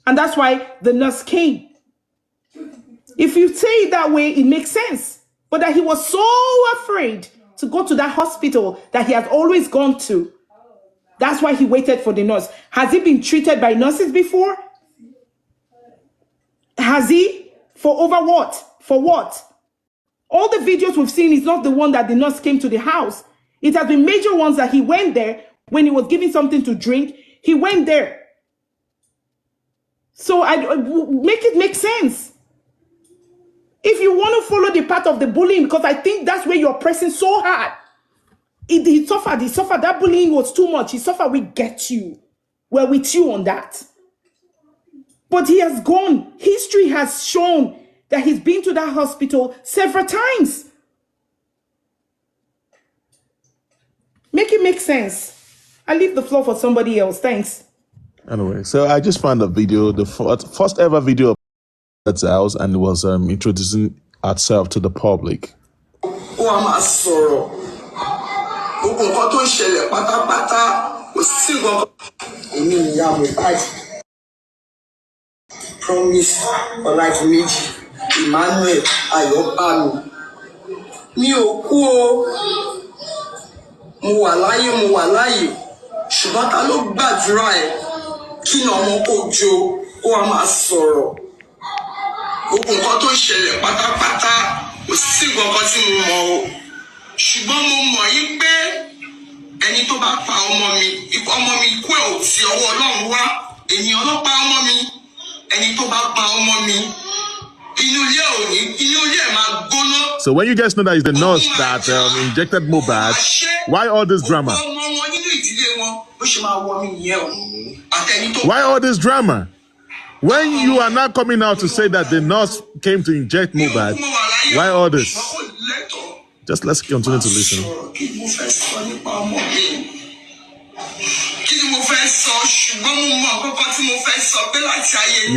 And that's why the nurse came. If you say it that way, it makes sense. But that he was so afraid to go to that hospital that he has always gone to. That's why he waited for the nurse. Has he been treated by nurses before? Has he? For over what? For what? All the videos we've seen is not the one that the nurse came to the house. It has been major ones that he went there when he was giving something to drink. He went there. So make it make sense. If you want to follow the path of the bullying, because I think that's where you're pressing so hard. He suffered. That bullying was too much. He suffered. We get you. We're with you on that. But he has gone. History has shown that he's been to that hospital several times. Make it make sense. I leave the floor for somebody else. Thanks. Anyway, so I just found a video, the first ever video of that house, and it was introducing herself to the public. Promise Ọláìtì méjì Emmanuel Ayọ̀bámi mi ò kú o mo wà láyé ṣùgbọ́n ta ló gbàdúrà ẹ̀ kí ni ọmọ kò jó kó wá máa sọ̀rọ̀ gbogbo nǹkan tó ń ṣẹlẹ̀ pátápátá kò sí nǹkan tí mo mọ̀ o ṣùgbọ́n mo mọ̀ yí pé ẹni tó bá pa ọmọ mi ikú ẹ̀ ò ti ọwọ́ Ọlọ́run wá ènìyàn ló pa ọmọ mi. So when you guys know that it's the nurse that injected Mohbad, why all this drama? Why all this drama? When you are not coming out to say that the nurse came to inject Mohbad, why all this? Just let's continue to listen.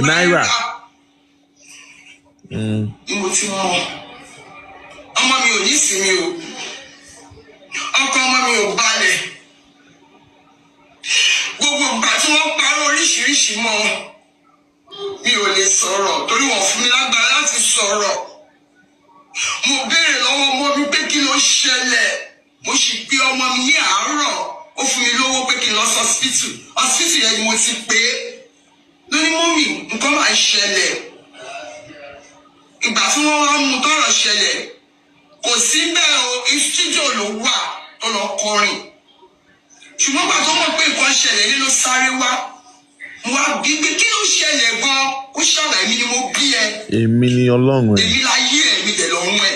Naira. Ọmọ mi ò ní sinmi o. Ọkọ ọmọ mi ò balẹ̀. Gbogbo ìgbà tí wọ́n parọ́ oríṣiríṣi mọ́ mi ò lè sọ̀rọ̀ torí wọ́n fún mi lágbára láti sọ̀rọ̀. Mo béèrè lọ́wọ́ ọmọ mi pé kí ló ṣẹlẹ̀. Mo sì gbé ọmọ mi ní àárọ̀. Ó fún mi lówó pé kí n lọ sí hospital yẹn ni mo ti pé lóní mọ́mì nǹkan máa ń ṣẹlẹ̀ ìgbà tí wọ́n wá mú tọ́rọ̀ ṣẹlẹ̀ kò sí bẹ́ẹ̀ o studio ló wà tó lọ kọrin ṣùgbọ́n gbà tó mọ̀ pé nǹkan ṣẹlẹ̀ nínú sáré wá mo wá bí pé kí ló ṣẹlẹ̀ gan ó ṣàlàyé mi ni mo bí ẹ. Èmi ni Ọlọ́run ẹ. èmi láyé ẹ mi dẹ̀ lọ́run ẹ.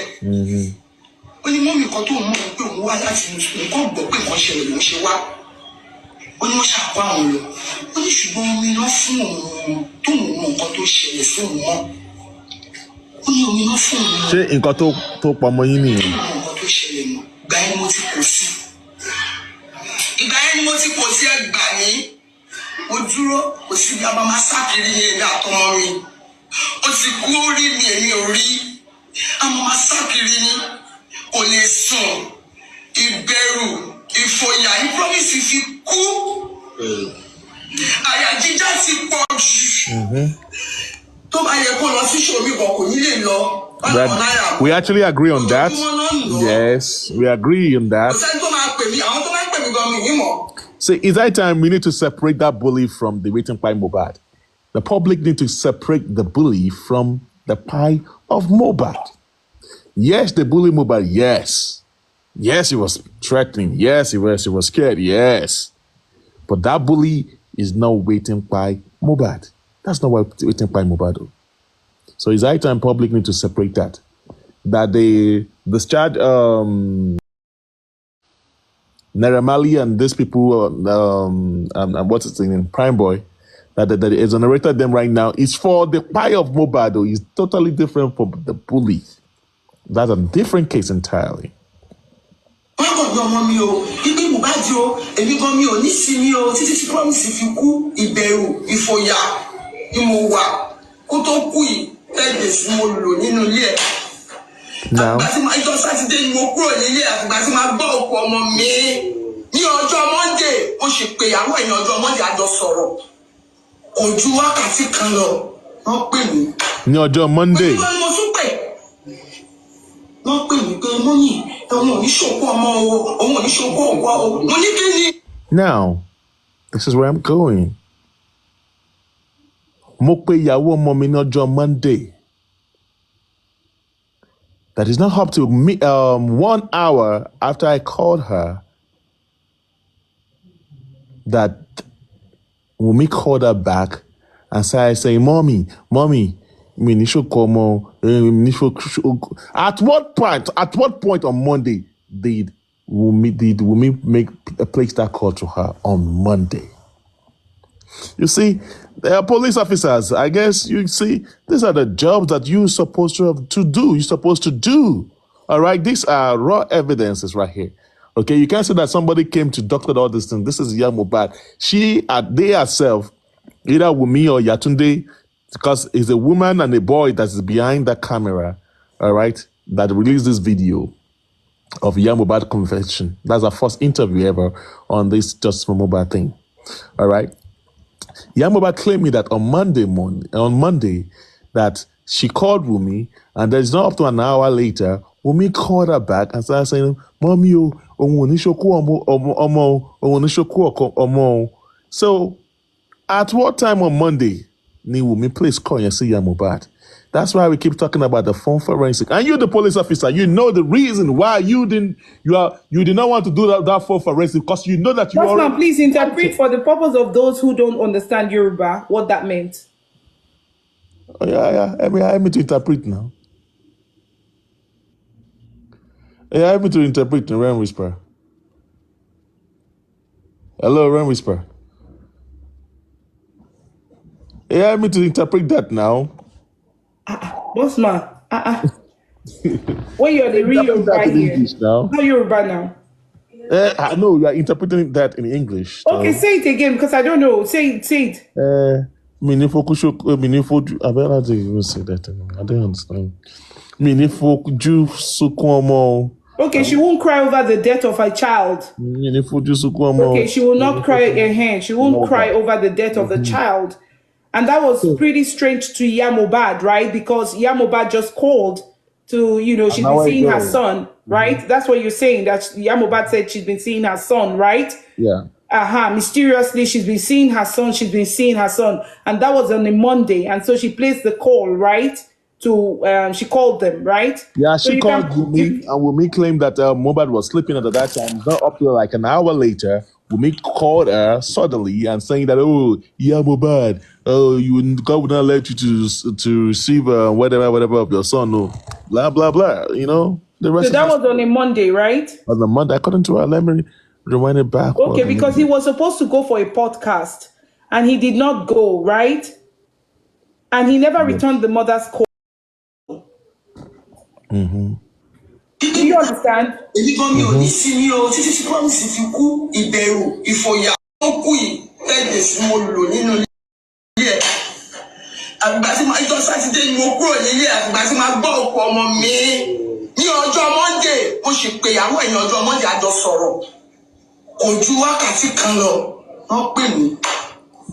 Ó ní mọ́mì kan tó mọ̀ pé òun wá láti mùsùlùmí kọ́ gbọ́ pé nǹkan ṣẹlẹ̀ ló ń ṣe wá. Ó ní wọ́n ṣàkó àwọn lọ. Ó ní ṣùgbọ́n omi náà fún òun tó mọ̀ nǹkan tó ṣẹlẹ̀ sí òun mọ́. Ó ní omi náà fún òun. Ṣé nǹkan tó pamọ́ yín nìyẹn? Nǹkan tó ṣẹlẹ̀ mọ́. Ìgbà yẹn mo ti kò sí. Ìgbà yẹn ni mo ti kò sí ẹgbà mí. Mo dúró kò sí bí a bá máa sákiri ní èmi àtọmọ mi. Ó ti kú orí mi èmi ò rí. A máa sákiri ní. Kò lè sùn ìbẹ̀rù ìfòyà ní promise fi kú àyà jíjá ti pọ̀ jù tó bá yẹ kó lọ sí ṣòmí kan kò ní lè lọ. We actually agree on that. Yes, we agree on that. See, it's that time we need to separate that bully from the waiting pie Mohbad. The public need to separate the bully from the pie of Mohbad. Yes, the bully Mohbad, yes. Yes, he was threatening. Yes, he was scared. Yes. But that bully is now waiting by Mohbad. That's not what waiting by Mohbad. So it's high time public need to separate that. That they discharge Naira Marley and these people, and what's his name, Prime Boy, that exonerated them right now is for the pie of Mohbad. Is totally different from the bully. That's a different case entirely. Now, ní ọjọ́ Monday. Now, this is where I'm going. Mo pe ìyàwó ọmọ mi ní ọjọ́ Monday. That is not up to me 1 hour after I called her that Wumi called her back and started saying, Mommy, At what point on Monday did Wumi place that call to her on Monday? You see, they are police officers. I guess you see, these are the jobs that you're supposed to do. You're supposed to do. All right, these are raw evidences right here. Okay, you can't say that somebody came to doctor all this thing. This is Mohbad. They herself, either Wumi or Yatunde, because it's a woman and a boy that is behind the camera, all right, that released this video of Mohbad confession. That's our first interview ever on this Justice for Mohbad thing, all right. Mohbad claimed me that on Monday, that she called Wumi, and there's not up to an hour later, Wumi called her back and started saying, "Mommy, so at what time on Monday ni Wumi please call and see Mohbad?" That's why we keep talking about the phone forensic. And you're the police officer. You know the reason why you did not want to do that phone forensic, because you know that you Bossman, already... please interpret for the purpose of those who don't understand Yoruba what that meant. Oh, yeah. I mean to interpret now. Yeah, I mean to interpret in Rain Whisper. Hello, Rain Whisper. Yeah, I mean to interpret that now. Bossman, when you're the real Yoruba here, now. not Yoruba now. I know you are interpreting that in English. Okay, say it again because I don't know. Say it. I don't say that anymore. I don't understand. Okay, she won't cry over the death of her child. Okay, she will not cry her hand. She won't cry over the death of the child. And that was pretty strange to Mohbad, right? Because Mohbad just called to, she's been seeing her son, right? That's what you're saying, that Mohbad said she's been seeing her son, right? Yeah. Mysteriously, she's been seeing her son. And that was on a Monday. And so she placed the call, right? She called them, right? Yeah, so she called Wumi, and Wumi claimed that Mohbad was sleeping at that time. Not up to like an hour later, Wumi called her suddenly and saying that, Mohbad, God would not let you to receive whatever of your son, no, blah blah blah. The rest. So that was on a Monday, right? On a Monday, according to her. Let me rewind it back. Okay, because he was supposed to go for a podcast, and he did not go, right? And he never returned the mother's call. Mm-hmm. Do you understand?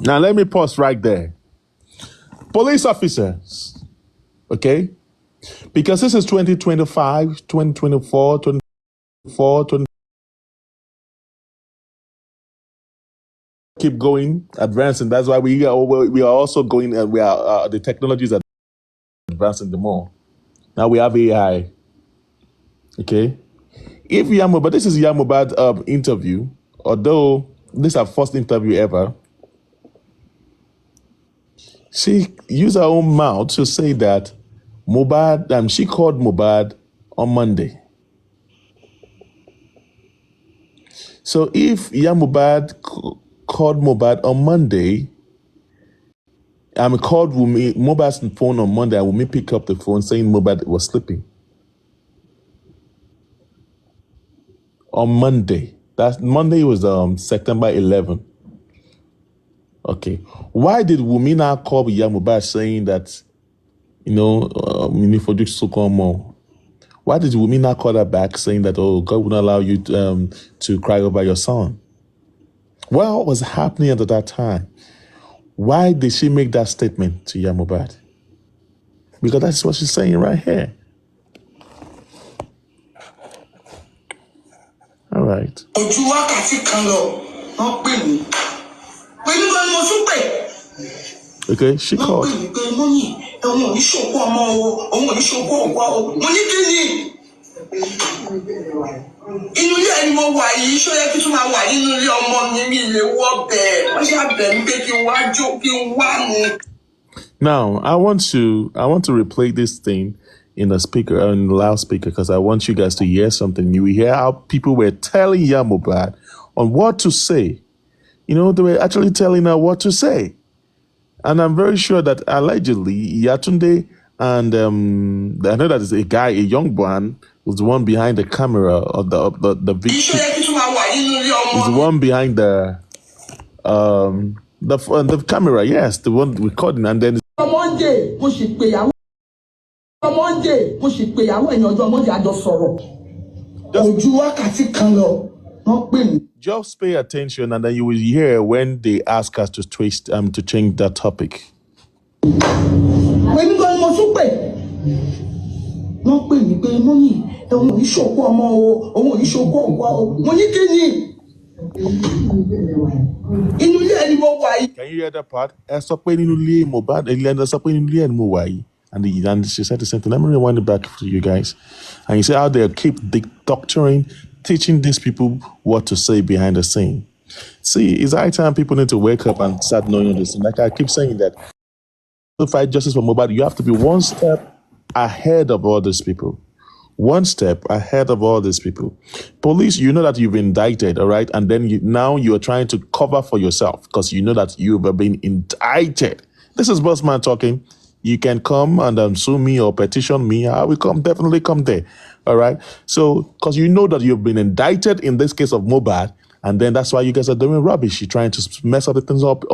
Now let me pause right there. Police officers, okay? Because this is 2025, 2024, 2024, keep going, advancing. That's why we are also going, and the technologies are advancing the more. Now we have AI. Okay? If Mohbad, this is Mohbad interview, although this is our first interview ever, she used her own mouth to say that Mohbad, she called Mohbad on Monday. So if Mohbad called Mohbad on Monday, called Mohbad's phone on Monday, and Wumi pick up the phone saying Mohbad was sleeping. On Monday. That Monday was September 11. Okay. Why did Wumi now call Mohbad saying that, why did Wumi not call her back saying that, God will not allow you to cry over your son? What was happening at that time? Why did she make that statement to Mohbad? Because that's what she's saying right here. All right. Okay, she called. Now, I want to replay this thing in the speaker, in the loudspeaker, because I want you guys to hear something. You will hear how people were telling Mohbad on what to say. You know, they were actually telling her what to say. And I'm very sure that allegedly Yatunde and I know that is a guy, a young one, was the one behind the camera of the video. He's the one behind the camera, yes, the one recording, and then just pay attention, and then you will hear when they ask us to change that topic. Can you hear that part? And she said the same thing. Let me rewind it back to you guys. And you see how they keep doctoring, teaching these people what to say behind the scene. See, it's high time people need to wake up and start knowing this. Like I keep saying that to fight justice for Mohbad, you have to be one step ahead of all these people. One step ahead of all these people. Police, you know that you've been indicted, all right? And then now you are trying to cover for yourself because you know that you've been indicted. This is Bossman talking. You can come and sue me or petition me. I will definitely come there, all right? So, because you know that you've been indicted in this case of Mohbad, and then that's why you guys are doing rubbish. You're trying to mess up the things up.